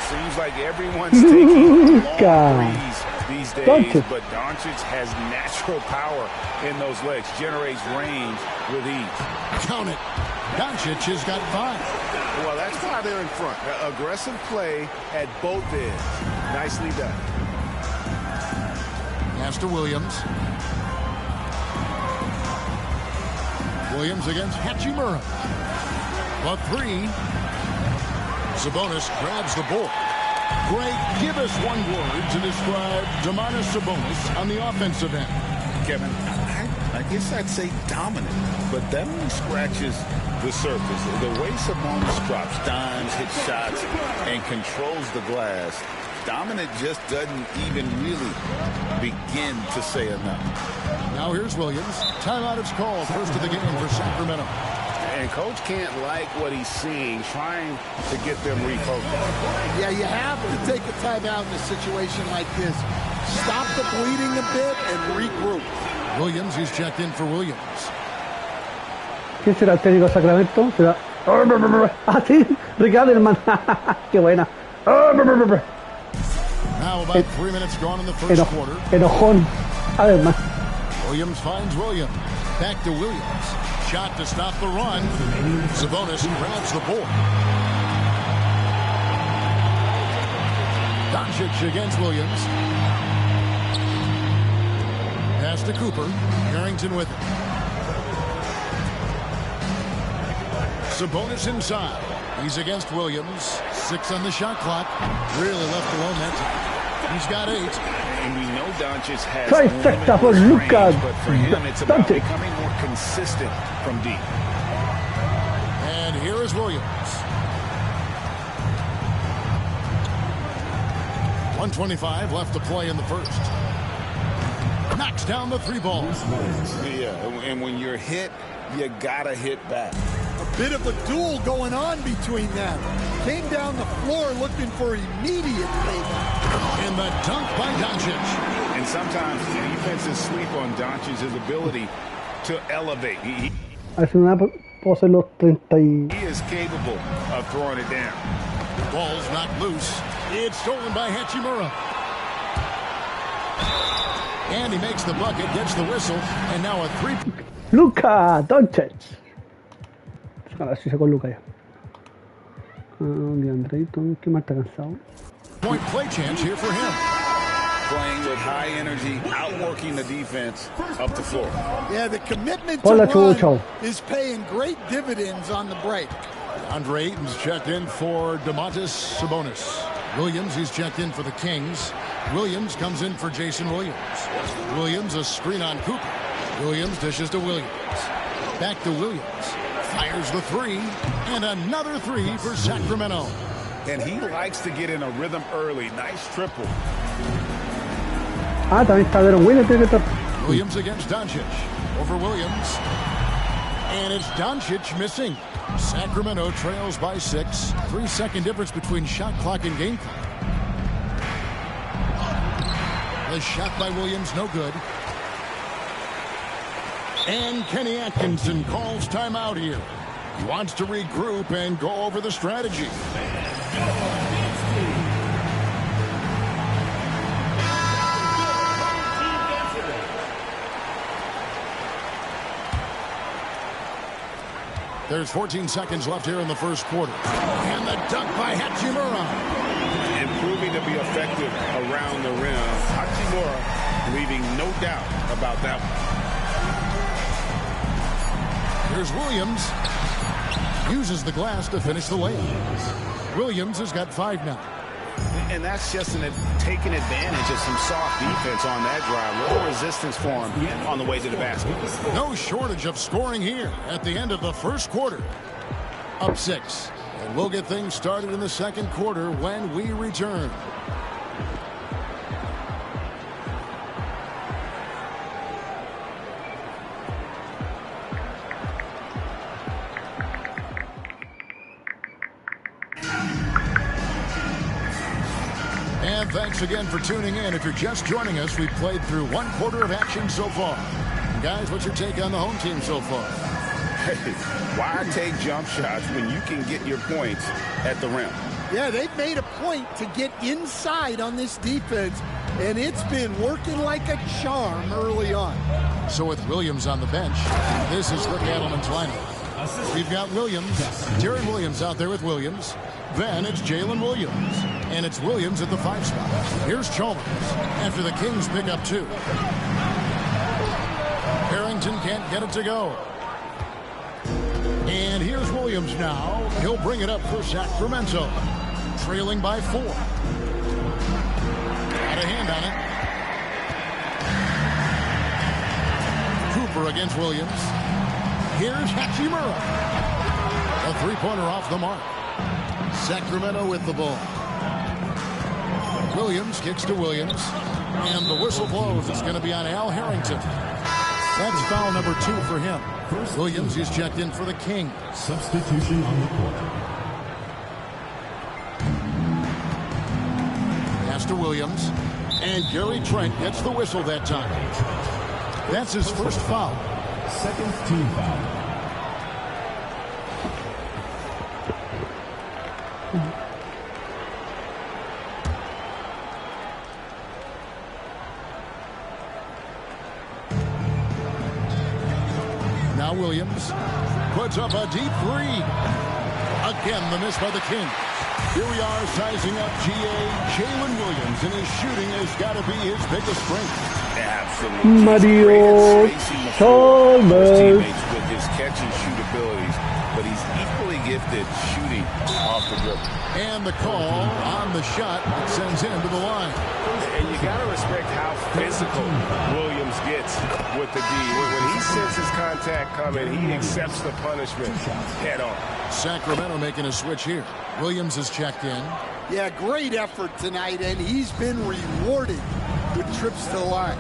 Seems like everyone's taking long threes these days, but Doncic has natural power in those legs, generates range with ease. Count it. Doncic has got 5. Well, that's why they're in front. Aggressive play at both ends. Nicely done. Pass to Williams. Williams against Hachimura. A 3. Sabonis grabs the ball. Greg, give us one word to describe Domantas Sabonis on the offensive end. Kevin, I guess I'd say dominant, but that only scratches the surface. The way Sabonis drops dimes, hits shots, and controls the glass, dominant just doesn't even really begin to say enough. Now here's Williams. Timeout is called. First of the game for Sacramento. And coach can't like what he's seeing, trying to get them refocused. Yeah, you have to take a timeout in a situation like this. Stop the bleeding a bit and regroup. Williams, he's checked in for Williams. ¿Quién será el técnico de Sacramento? ¿Será? Ah, sí, Rick Adelman. Qué buena. Now about 3 minutes gone in the first quarter. Enojón. Adelman. Williams finds Williams. Back to Williams. Shot to stop the run. Sabonis grabs the board. Doncic against Williams. Pass to Cooper. Harrington with it. Sabonis inside. He's against Williams. 6 on the shot clock. Really left alone that time. He's got 8. And we know Doncic has Trifecta for Luka. but for him it's about becoming more consistent from deep. And here is Williams. 1:25 left to play in the first. Knocks down the 3 ball. Yeah, and when you're hit, you gotta hit back. A bit of a duel going on between them. Came down the floor looking for immediate payback. And the dunk by Doncic. And sometimes defenses sleep on Doncic's ability to elevate. Hace una pose los 30 y... He is capable of throwing it down. Ball's knocked loose. It's stolen by Hachimura. And he makes the bucket, gets the whistle, and now a 3. Luka Doncic. Ahora sí sacó Luka ya. DeAndre Ayton, ¿qué más está cansado? Point play chance here for him. Playing with high energy, outworking the defense up the floor. Yeah, the commitment to run is paying great dividends on the break. Andre Ayton's checked in for Domantas Sabonis. Williams, he's checked in for the Kings. Williams comes in for Jason Williams. Williams, a screen on Cooper. Williams dishes to Williams. Back to Williams. Fires the 3. And another 3 for Sacramento. And he likes to get in a rhythm early. Nice triple. Ah, también está Deron Williams. Williams against Doncic. Over Williams. And it's Doncic missing. Sacramento trails by 6. 3-second difference between shot clock and game clock. The shot by Williams, no good. And Kenny Atkinson calls timeout here. He wants to regroup and go over the strategy. There's 14 seconds left here in the first quarter. And the dunk by Hachimura. And proving to be effective around the rim. Hachimura leaving no doubt about that one. Here's Williams. Uses the glass to finish the layup. Williams has got 5 now. And that's just taking advantage of some soft defense on that drive. Little resistance for him on the way to the basket. No shortage of scoring here at the end of the first quarter. Up 6. And we'll get things started in the second quarter when we return. And thanks again for tuning in. If you're just joining us, we've played through 1 quarter of action so far. Guys, what's your take on the home team so far? Hey, why take jump shots when you can get your points at the rim? Yeah, they've made a point to get inside on this defense, and it's been working like a charm early on. So with Williams on the bench, this is Rick Adelman's lineup. We've got Williams, Jared Williams out there with Williams. Then it's Jalen Williams. And it's Williams at the 5 spot. Here's Chalmers after the Kings pick up 2. Harrington can't get it to go. And here's Williams now. He'll bring it up for Sacramento. Trailing by 4. Got a hand on it. Cooper against Williams. Here's Hachimura. A 3-pointer off the mark. Sacramento with the ball. Williams kicks to Williams. And the whistle blows. It's going to be on Al Harrington. That's foul number 2 for him. Williams is checked in for the Kings. Substitution on the court. Pass to Williams. And Gary Trent gets the whistle that time. That's his first foul. Second team foul. Now Williams puts up a deep three. Again, the miss by the Kings. Here we are sizing up Jalen Williams, and his shooting has got to be his biggest strength. Absolutely. Mario Chalmers. Teammates with his catch and shoot abilities, but he's equally gifted shooting off the dribble. And the call on the shot that sends him to the line. And you got to respect how physical Williams gets with the D. When he senses contact coming, he accepts the punishment head on. Sacramento making a switch here. Williams is checked in. Yeah, great effort tonight, and he's been rewarded with trips to the line.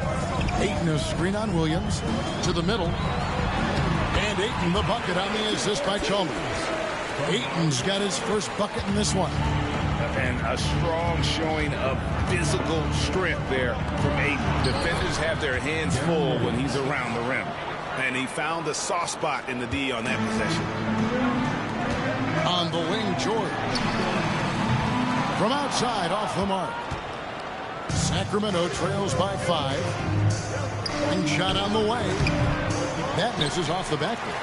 Ayton a screen on Williams to the middle. And Ayton the bucket on the assist by Chalmers. Ayton's got his first bucket in this one. And a strong showing of physical strength there from Ayton. Defenders have their hands full when he's around the rim. And he found a soft spot in the D on that possession. On the wing, George. From outside, off the mark. Sacramento trails by 5. And shot on the way. That misses off the backboard.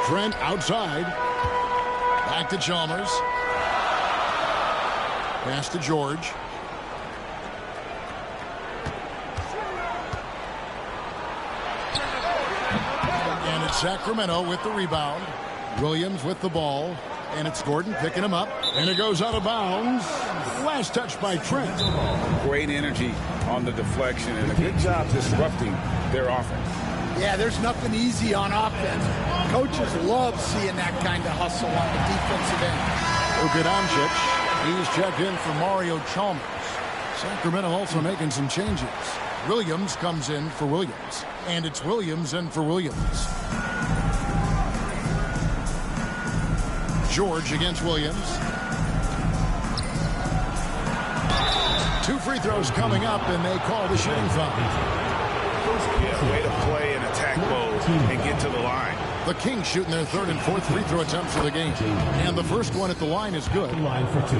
Trent outside. Back to Chalmers. Pass to George. And it's Sacramento with the rebound. Williams with the ball. And it's Gordon picking him up. And it goes out of bounds. Last touch by Trent. Great energy on the deflection and a good job disrupting their offense. Yeah, there's nothing easy on offense. Coaches love seeing that kind of hustle on the defensive end. Luka Doncic. He's checked in for Mario Chalmers. Sacramento also making some changes. Williams comes in for Williams. And it's Williams in for Williams. George against Williams. 2 free throws coming up, and they call the shooting foul. Yeah, way to play in attack mode and get to the line. The Kings shooting their 3rd and 4th free throw attempts of the game. And the first one at the line is good. Line for 2.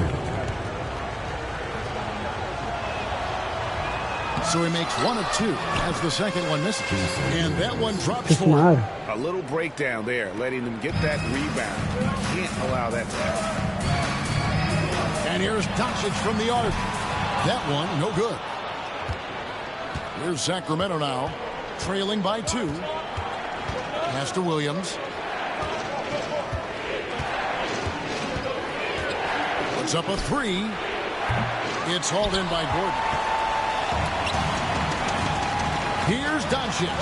So he makes 1 of 2 as the second one misses. And that one drops 4. A little breakdown there, letting them get that rebound. Can't allow that to happen. And here's Doncic from the arc. That one, no good. Here's Sacramento now, trailing by 2. Pass to Williams. Puts up a 3. It's hauled in by Gordon. Here's Doncic.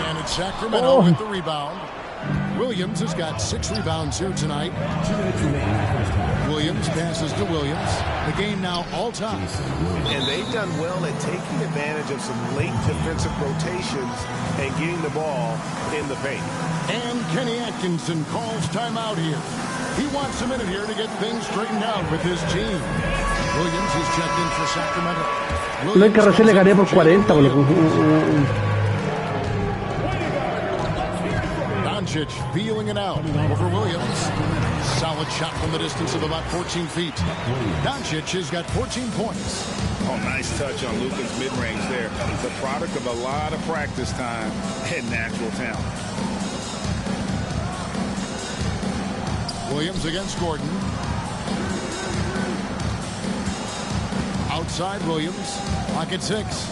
And it's Sacramento with the rebound. Williams has got 6 rebounds here tonight. 2 minutes remaining in the first half. Williams passes to Williams. The game now all time. And they've done well at taking advantage of some late defensive rotations and getting the ball in the paint. And Kenny Atkinson calls timeout here. He wants a minute here to get things straightened out with his team. Williams is checked in for Sacramento. Lo que recién le gané por 40. Doncic feeling it out over Williams. Solid shot from the distance of about 14 feet. Doncic has got 14 points. Oh, nice touch on Luka's mid-range there. The product of a lot of practice time and natural talent. Williams against Gordon. Outside Williams. Pocket 6.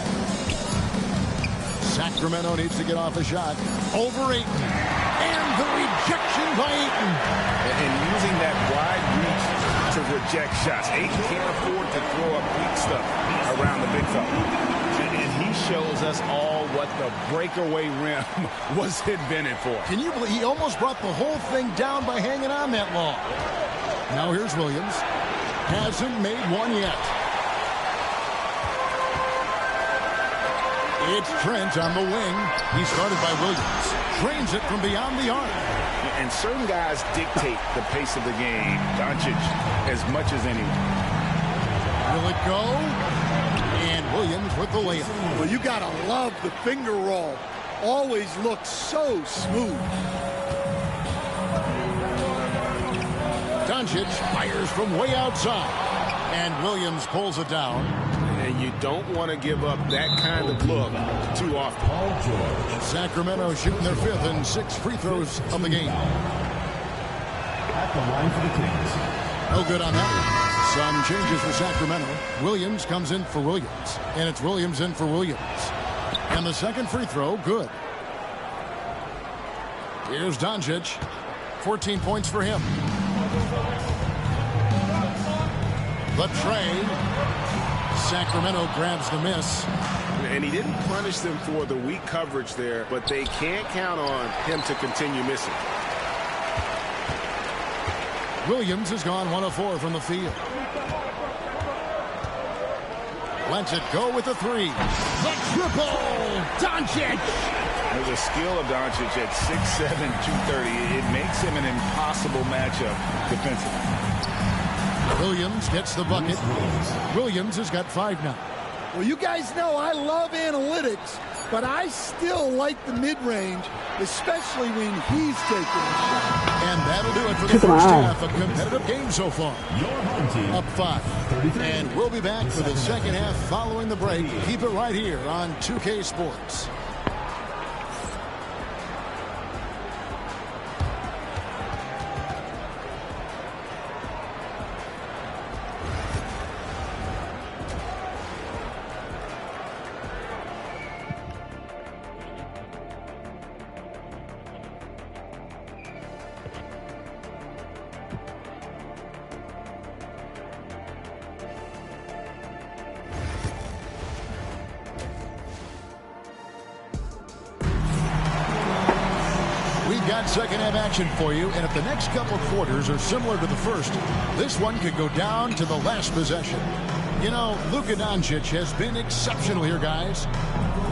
Sacramento needs to get off a shot. Over Ayton. And the rejection by Ayton. And using that wide reach to reject shots. Ayton can't afford to throw up weak stuff around the big fella. And he shows us all what the breakaway rim was invented for. Can you believe he almost brought the whole thing down by hanging on that long? Now here's Williams. Hasn't made one yet. It's Trent on the wing. He started by Williams. Trains it from beyond the arc. And certain guys dictate the pace of the game. Doncic as much as anyone. Will it go? And Williams with the layup. Well, you got to love the finger roll. Always looks so smooth. Doncic fires from way outside. And Williams pulls it down. And you don't want to give up that kind of look too often. Sacramento shooting their 5th and 6th free throws of the game. At the line for the Kings. No good on that one. Some changes for Sacramento. Williams comes in for Williams. And it's Williams in for Williams. And the second free throw, good. Here's Doncic. 14 points for him. The tray. Sacramento grabs the miss. And he didn't punish them for the weak coverage there, but they can't count on him to continue missing. Williams has gone 1 of 4 from the field. Lets it go with the 3. The triple! Doncic! The skill of Doncic at 6'7", 230, it makes him an impossible matchup defensively. Williams gets the bucket. Williams has got 5 now. Well, you guys know I love analytics, but I still like the mid-range, especially when he's taking a shot. And that'll do it for the first half. A competitive game so far. Up 5. And we'll be back for the second half following the break. Keep it right here on 2K Sports. Second half action for you, and if the next couple quarters are similar to the first, this one could go down to the last possession. You know, Luka Doncic has been exceptional here, guys.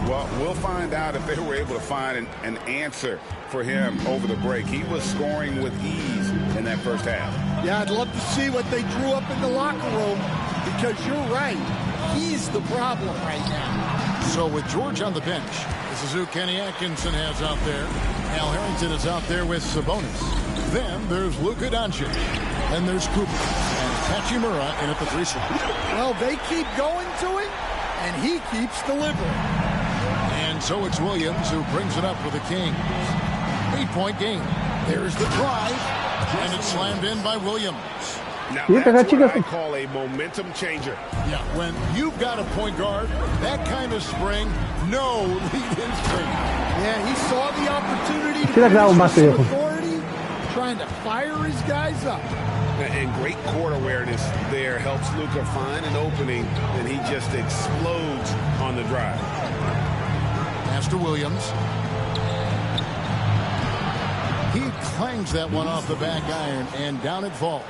Well, we'll find out if they were able to find an answer for him over the break. He was scoring with ease in that first half. Yeah, I'd love to see what they drew up in the locker room, because you're right. He's the problem right now. So with George on the bench, this is who Kenny Atkinson has out there. Al Harrington is out there with Sabonis. Then there's Luka Doncic. Then there's Cooper. And Hachimura in at the 3 slot. Well, they keep going to him, and he keeps delivering. And so it's Williams who brings it up for the Kings. 8-point game. There's the drive. And it's slammed in by Williams. Now that's what I call a momentum changer. Yeah, when you've got a point guard, that kind of spring, no lead-in spring. Yeah, he saw the opportunity to finish with some authority, trying to fire his guys up. And great court awareness there helps Luka find an opening, and he just explodes on the drive. Pass to Williams. He clangs that one off the back iron, and down it falls.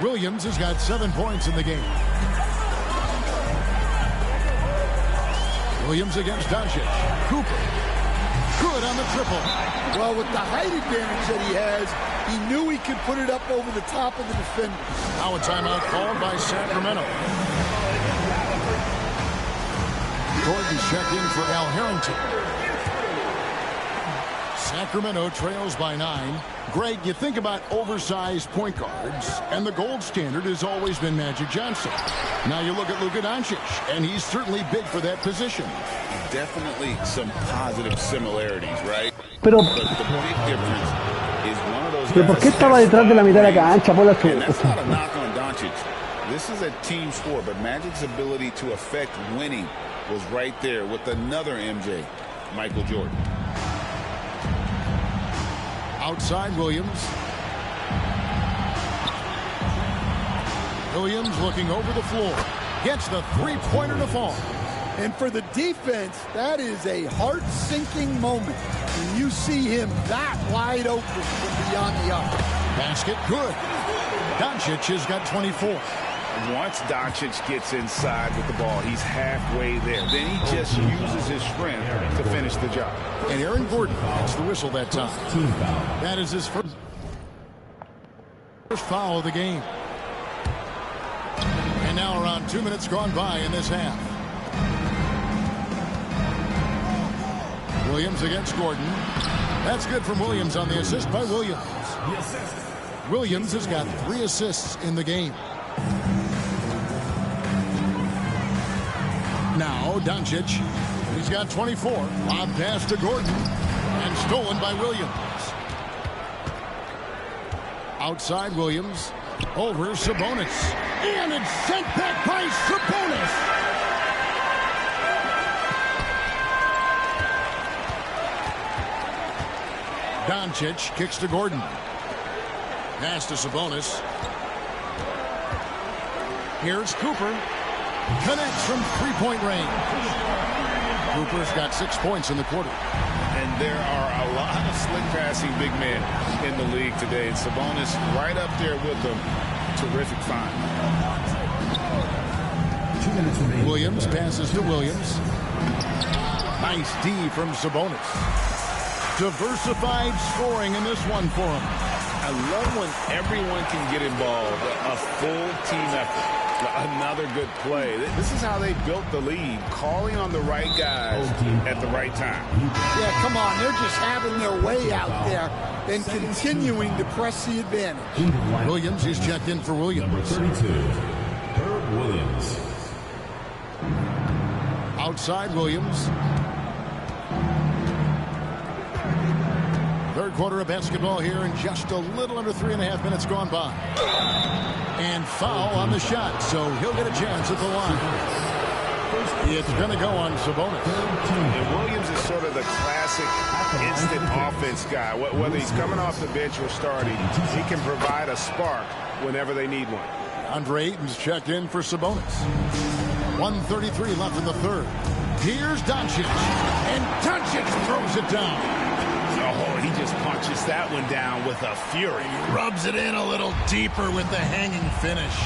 Williams has got 7 points in the game. Williams against Doncic. Cooper. Good on the triple. Well, with the height advantage that he has, he knew he could put it up over the top of the defender. Now a timeout called by Sacramento. Gordon check in for Al Harrington. Sacramento trails by 9. Greg, you think about oversized point guards, and the gold standard has always been Magic Johnson. Now you look at Luka Doncic, and he's certainly big for that position. Definitely some positive similarities, right? Pero, but the big difference is one of those ¿pero por qué estaba detrás de la mitad de la cancha? Por la and that's not a knock on Doncic. This is a team sport, but Magic's ability to affect winning was right there with another MJ, Michael Jordan. Outside Williams. Williams looking over the floor. Gets the three-pointer to fall. And for the defense, that is a heart-sinking moment when you see him that wide open from beyond the arc. Basket good. Doncic has got 24. Once Doncic gets inside with the ball, he's halfway there. Then he just uses his strength to finish the job. And Aaron Gordon gets the whistle that time. That is his first foul of the game. And now around 2 minutes gone by in this half. Williams against Gordon. That's good from Williams on the assist by Williams. Williams has got 3 assists in the game. Now Doncic. He's got 24. Lob pass to Gordon. And stolen by Williams. Outside Williams. Over Sabonis. And it's sent back by Sabonis. Doncic kicks to Gordon. Pass to Sabonis. Here's Cooper. Connects from three-point range. Cooper's got 6 points in the quarter. And there are a lot of slick passing big men in the league today. And Sabonis right up there with them. Terrific find. Williams passes to Williams. Nice D from Sabonis. Diversified scoring in this one for him. I love when everyone can get involved. A full team effort. Another good play. This is how they built the lead, calling on the right guys at the right time. Yeah, come on. They're just having their way out there and continuing to press the advantage. Williams is checked in for Williams. Number 32, Herb Williams. Outside Williams. Third quarter of basketball here, and just a little under 3.5 minutes gone by. And foul on the shot, so he'll get a chance at the line. It's going to go on Sabonis. And Williams is sort of the classic instant offense guy. Whether he's coming off the bench or starting, he can provide a spark whenever they need one. Andre Ayton's checked in for Sabonis. 1:33 left in the third. Here's Doncic. And Doncic throws it down. Oh, he just punches that one down with a fury. Rubs it in a little deeper with the hanging finish.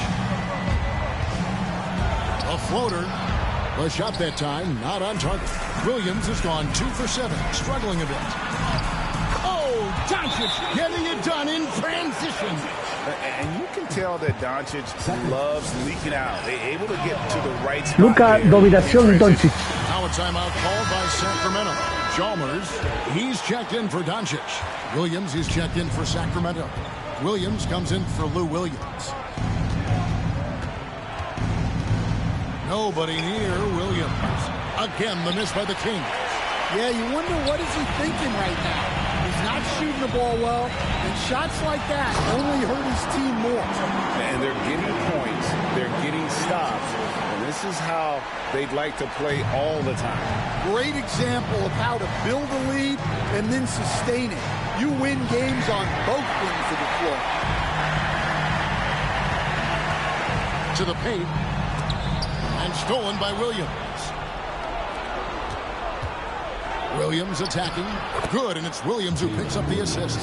A floater. A shot that time, not on target. Williams has gone 2 for 7, struggling a bit. Oh, Doncic getting it done in transition. And you can tell that Doncic loves leaking out. They're able to get to the right spot. Luka, Domination, Doncic. Now a timeout called by Sacramento. Chalmers, he's checked in for Doncic. Williams, he's checked in for Sacramento. Williams comes in for Lou Williams. Nobody near Williams. Again, the miss by the Kings. Yeah, you wonder what is he thinking right now. He's not shooting the ball well, and shots like that only hurt his team more. And they're getting points. They're getting stops. And this is how they'd like to play all the time. Great example of how to build a lead and then sustain it. You win games on both ends of the floor. To the paint. And stolen by Williams. Williams attacking. Good, and it's Williams who picks up the assist.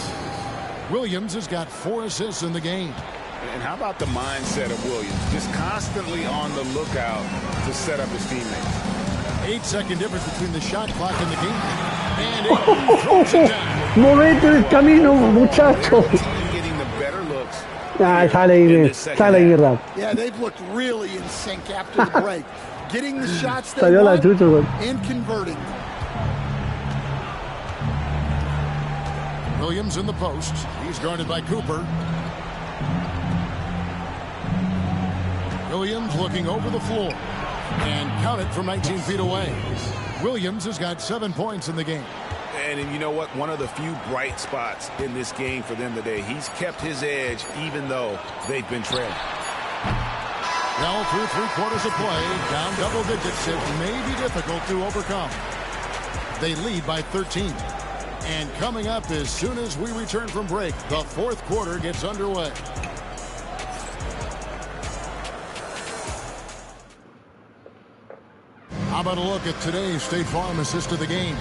Williams has got 4 assists in the game. And how about the mindset of Williams? Just constantly on the lookout to set up his teammates. 8-second difference between the shot clock and the game. And it throws it down. Momento del camino, muchachos. Getting the better looks. Ah, sale Irra. Yeah, they've looked really in sync after the break. Getting the shots they Salió la want chucha, güey. and converting. Williams in the post. He's guarded by Cooper. Williams looking over the floor. And counted from 19 feet away. Williams has got 7 points in the game. And you know what? One of the few bright spots in this game for them today. He's kept his edge even though they've been trailing. Now through 3 quarters of play, down double digits, it may be difficult to overcome. They lead by 13. And coming up as soon as we return from break, the 4th quarter gets underway. How about a look at today's State Farm assist of the game?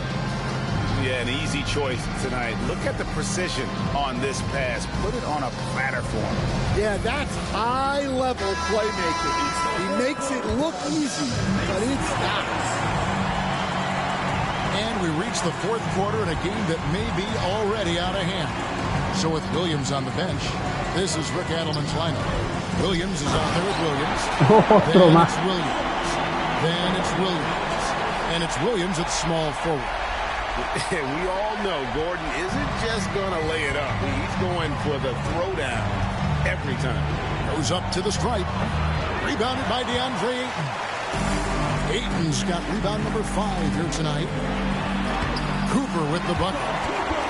Yeah, an easy choice tonight. Look at the precision on this pass. Put it on a platter for him. Yeah, that's high-level playmaking. He makes it look easy, but it's not. And we reach the 4th quarter in a game that may be already out of hand. So with Williams on the bench, this is Rick Adelman's lineup. Williams is out there with Williams. Then it's Williams. Then it's Williams. And it's Williams at small forward. We all know Gordon isn't just going to lay it up. He's going for the throwdown every time. Goes up to the stripe. Rebounded by DeAndre Ayton. Ayton's got rebound number 5 here tonight. Cooper with the bucket.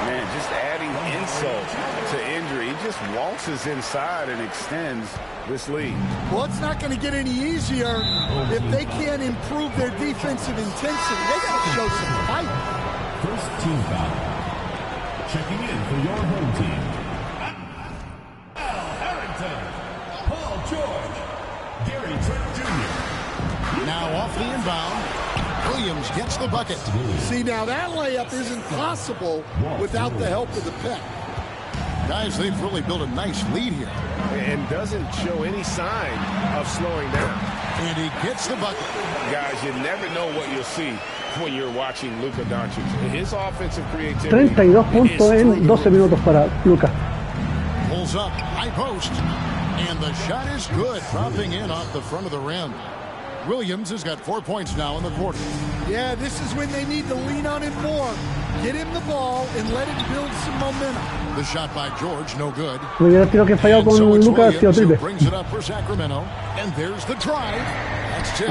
Man, just adding insult to injury. He just waltzes inside and extends this lead. Well, it's not going to get any easier if they can't improve their defensive intensity. They got to show some fight. First team foul. Checking in for your home team. Al Harrington, Paul George, Gary Trent Jr. Now off the inbound. Williams gets the bucket. See, now that layup isn't possible without the help of the pick. Guys, they've really built a nice lead here. And doesn't show any sign of slowing down. And he gets the bucket. Guys, you never know what you'll see when you're watching Luka Doncic. His offensive creativity. 32 puntos en 12 minutos para Luka. Pulls up, high post. And the shot is good, dropping in off the front of the rim. Williams has got 4 points now in the quarter. Yeah, this is when they need to lean on him more. Get him the ball and let him build some momentum. The shot by George, no good. El tiro que falló con Luka ha sido triple. Brings it up for Sacramento. And there's the drive. That's tipped.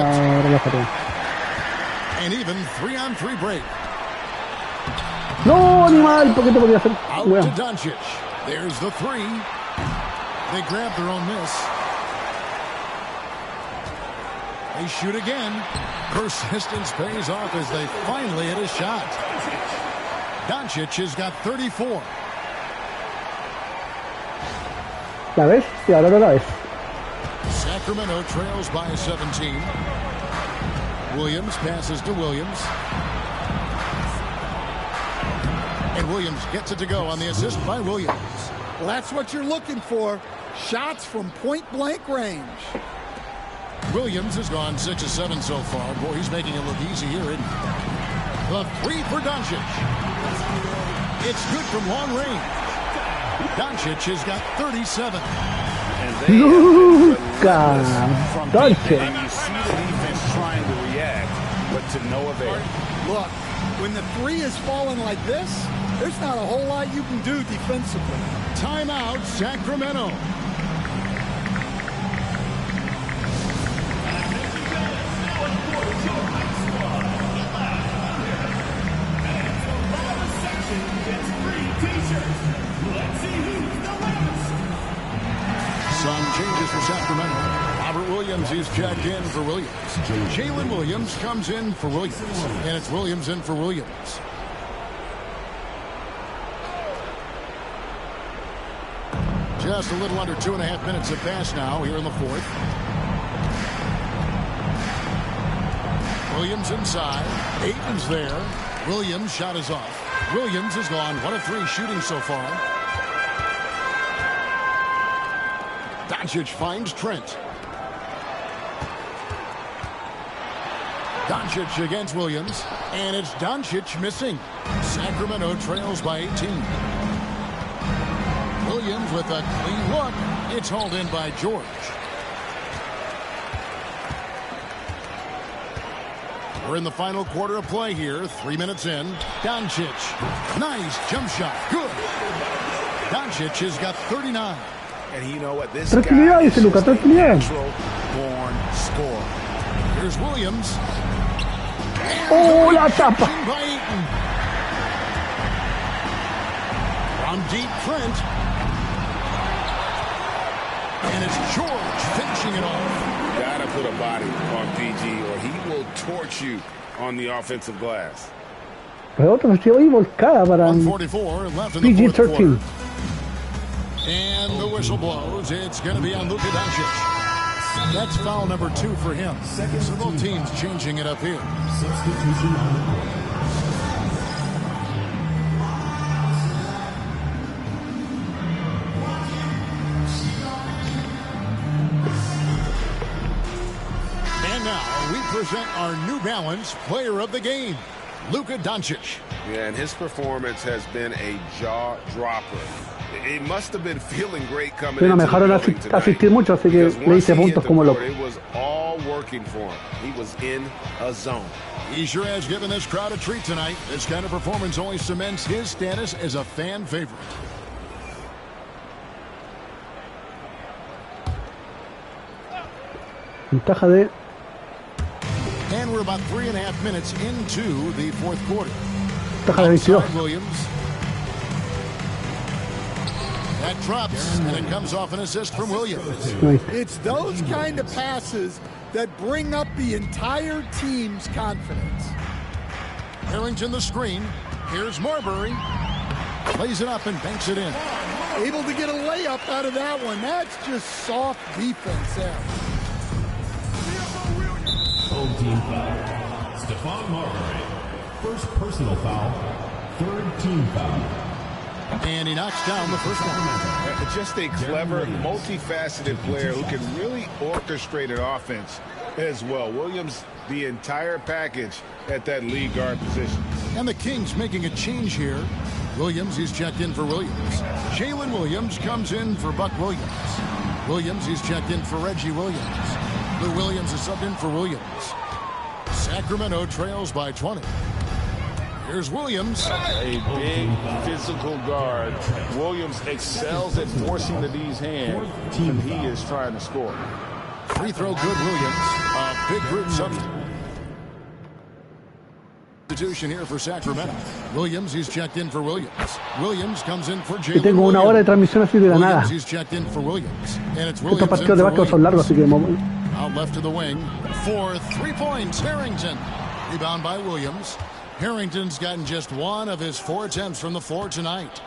And even 3-on-3 break. No, animal, ¿por qué te podía hacer? Out to Doncic. There's the 3. They grab their own miss. They shoot again. Persistence pays off as they finally hit a shot. Doncic has got 34. ¿La ves? Sí, ahora no la ves. Sacramento trails by 17. Williams passes to Williams. And Williams gets it to go on the assist by Williams. Well, that's what you're looking for. Shots from point-blank range. Williams has gone 6 of 7 so far. Boy, he's making it look easy here, isn't he? The 3 for Doncic. It's good from long range. Doncic has got 37. Luka Doncic. And you see the defense trying to react, but to no avail. Look, when the 3 is falling like this, there's not a whole lot you can do defensively. Timeout, Sacramento. Some changes for Sacramento. Robert Williams is checked in for Williams. Jalen Williams comes in for Williams. And it's Williams in for Williams. Just a little under 2.5 minutes have passed now here in the 4th. Williams inside. Ayton's there. Williams' shot is off. Williams has gone 1 of 3 shooting so far. Doncic finds Trent. Doncic against Williams. And it's Doncic missing. Sacramento trails by 18. Williams with a clean look. It's hauled in by George. We're in the final quarter of play here. 3 minutes in. Doncic. Nice jump shot. Good. Doncic has got 39. And you know what? This guy is just a natural-born scorer. Here's Williams. Oh, la tapa. By Ayton. From deep, Trent. And it's George finishing it off. Gotta put a body on PG or he will torch you on the offensive glass. Pelota se ahí volcada para PG-13. And the whistle blows. It's going to be on Luka Doncic. That's foul number 2 for him. So both teams changing it up here. Substitution on the court. And now we present our New Balance Player of the Game, Luka Doncic. Yeah, and his performance has been a jaw-dropper. It must have been feeling great coming Sí, no me into dejaron the building asistir mucho, así que because le once hice he hit puntos the como court, loco. it was all working for him. He was in a zone. He sure has given this crowd a treat tonight. This kind of performance only cements his status as a fan favorite. Ventaja de... And we're about 3.5 minutes into the fourth quarter. Ventaja de 22. Williams. That drops, and it comes off an assist from Williams. It's those kind of passes that bring up the entire team's confidence. Harrington the screen. Here's Marbury. Plays it up and banks it in. Able to get a layup out of that one. That's just soft defense there. Home team foul. Stephon Marbury. First personal foul. Third team foul. And he knocks down the first one. Just a clever, multifaceted player who can really orchestrate an offense as well. Williams, the entire package at that lead guard position. And the Kings making a change here. Williams, he's checked in for Williams. Jalen Williams comes in for Buck Williams. Williams, he's checked in for Reggie Williams. Lou Williams is subbed in for Williams. Sacramento trails by 20. Here's Williams. A big physical guard. Williams excels at forcing the D's hand when he is trying to score. Free throw good, Williams. A big group substitution here for Sacramento. Williams, he's checked in for Williams. Williams comes in for Jalen. Y tengo una hora de transmisión así de la nada. Williams, he's checked in for Williams. And it's Williams. Estos partidos de básquet son largos, así que... Out left to the wing for 3 points. Harrington. Rebound by Williams. Harrington's gotten just one of his 4 attempts from the floor tonight.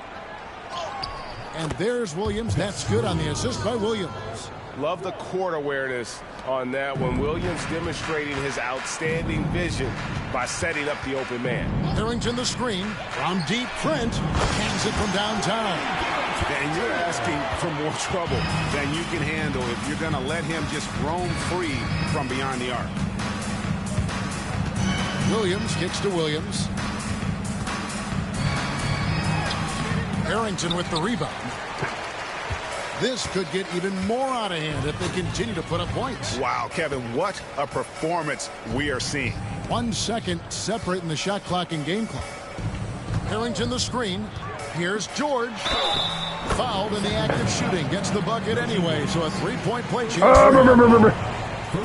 And there's Williams. That's good on the assist by Williams. Love the court awareness on that one. Williams demonstrating his outstanding vision by setting up the open man. Harrington the screen from deep. Trent hangs it from downtown. And you're asking for more trouble than you can handle if you're going to let him just roam free from beyond the arc. Williams kicks to Williams. Harrington with the rebound. This could get even more out of hand if they continue to put up points. Wow, Kevin, what a performance we are seeing. 1 second separating the shot clock and game clock. Harrington the screen. Here's George. Fouled in the act of shooting. Gets the bucket anyway, so a 3-point play chance.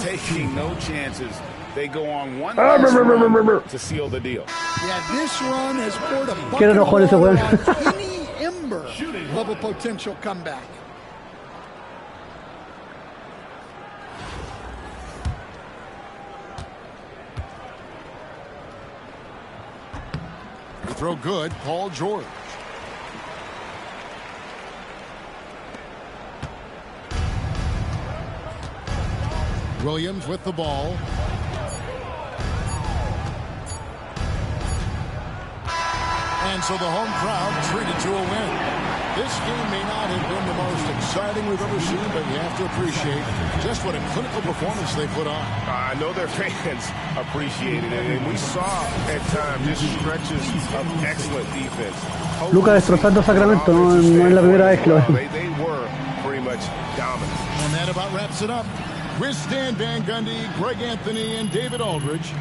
Taking no chances. They go on one last run to seal the deal. Yeah, this run has poured a bucket of water on any ember of a potential comeback. Throw good, Paul George. Williams with the ball. And so the home crowd treated to a win. This game may not have been the most exciting we've ever seen, but you have to appreciate just what a clinical performance they put on. I know their fans appreciated it, and we saw at times just stretches of excellent defense. Luka destrozando Sacramento, no es la primera vez que lo vemos. They were pretty much dominant. And that about wraps it up. With Stan Van Gundy, Greg Anthony, and David Aldridge,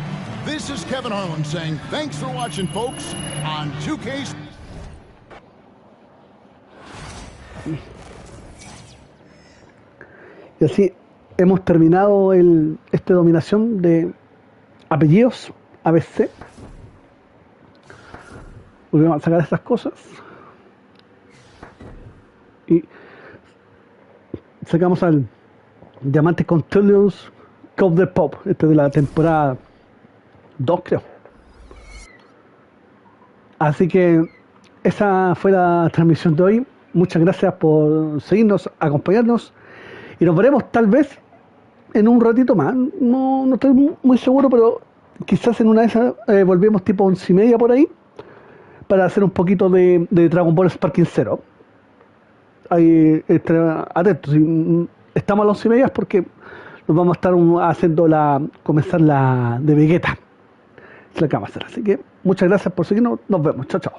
this is Kevin Harlan saying thanks for watching, folks, on 2K. Y así hemos terminado esta dominación de apellidos ABC. Volvemos a sacar estas cosas y sacamos al Diamante Contelius Cup del Pop, este de la temporada 2, creo. Así que esa fue la transmisión de hoy. Muchas gracias por seguirnos, acompañarnos, y nos veremos tal vez en un ratito más. No estoy muy seguro, pero quizás en una de esas volvemos tipo 11:30 por ahí para hacer un poquito de Dragon Ball Sparking Zero. Ahí atentos, si estamos a las 11:30 es porque nos vamos a estar haciendo comenzar la de Vegeta. Es la que vamos a hacer. Así que muchas gracias por seguirnos. Nos vemos. Chao, chao.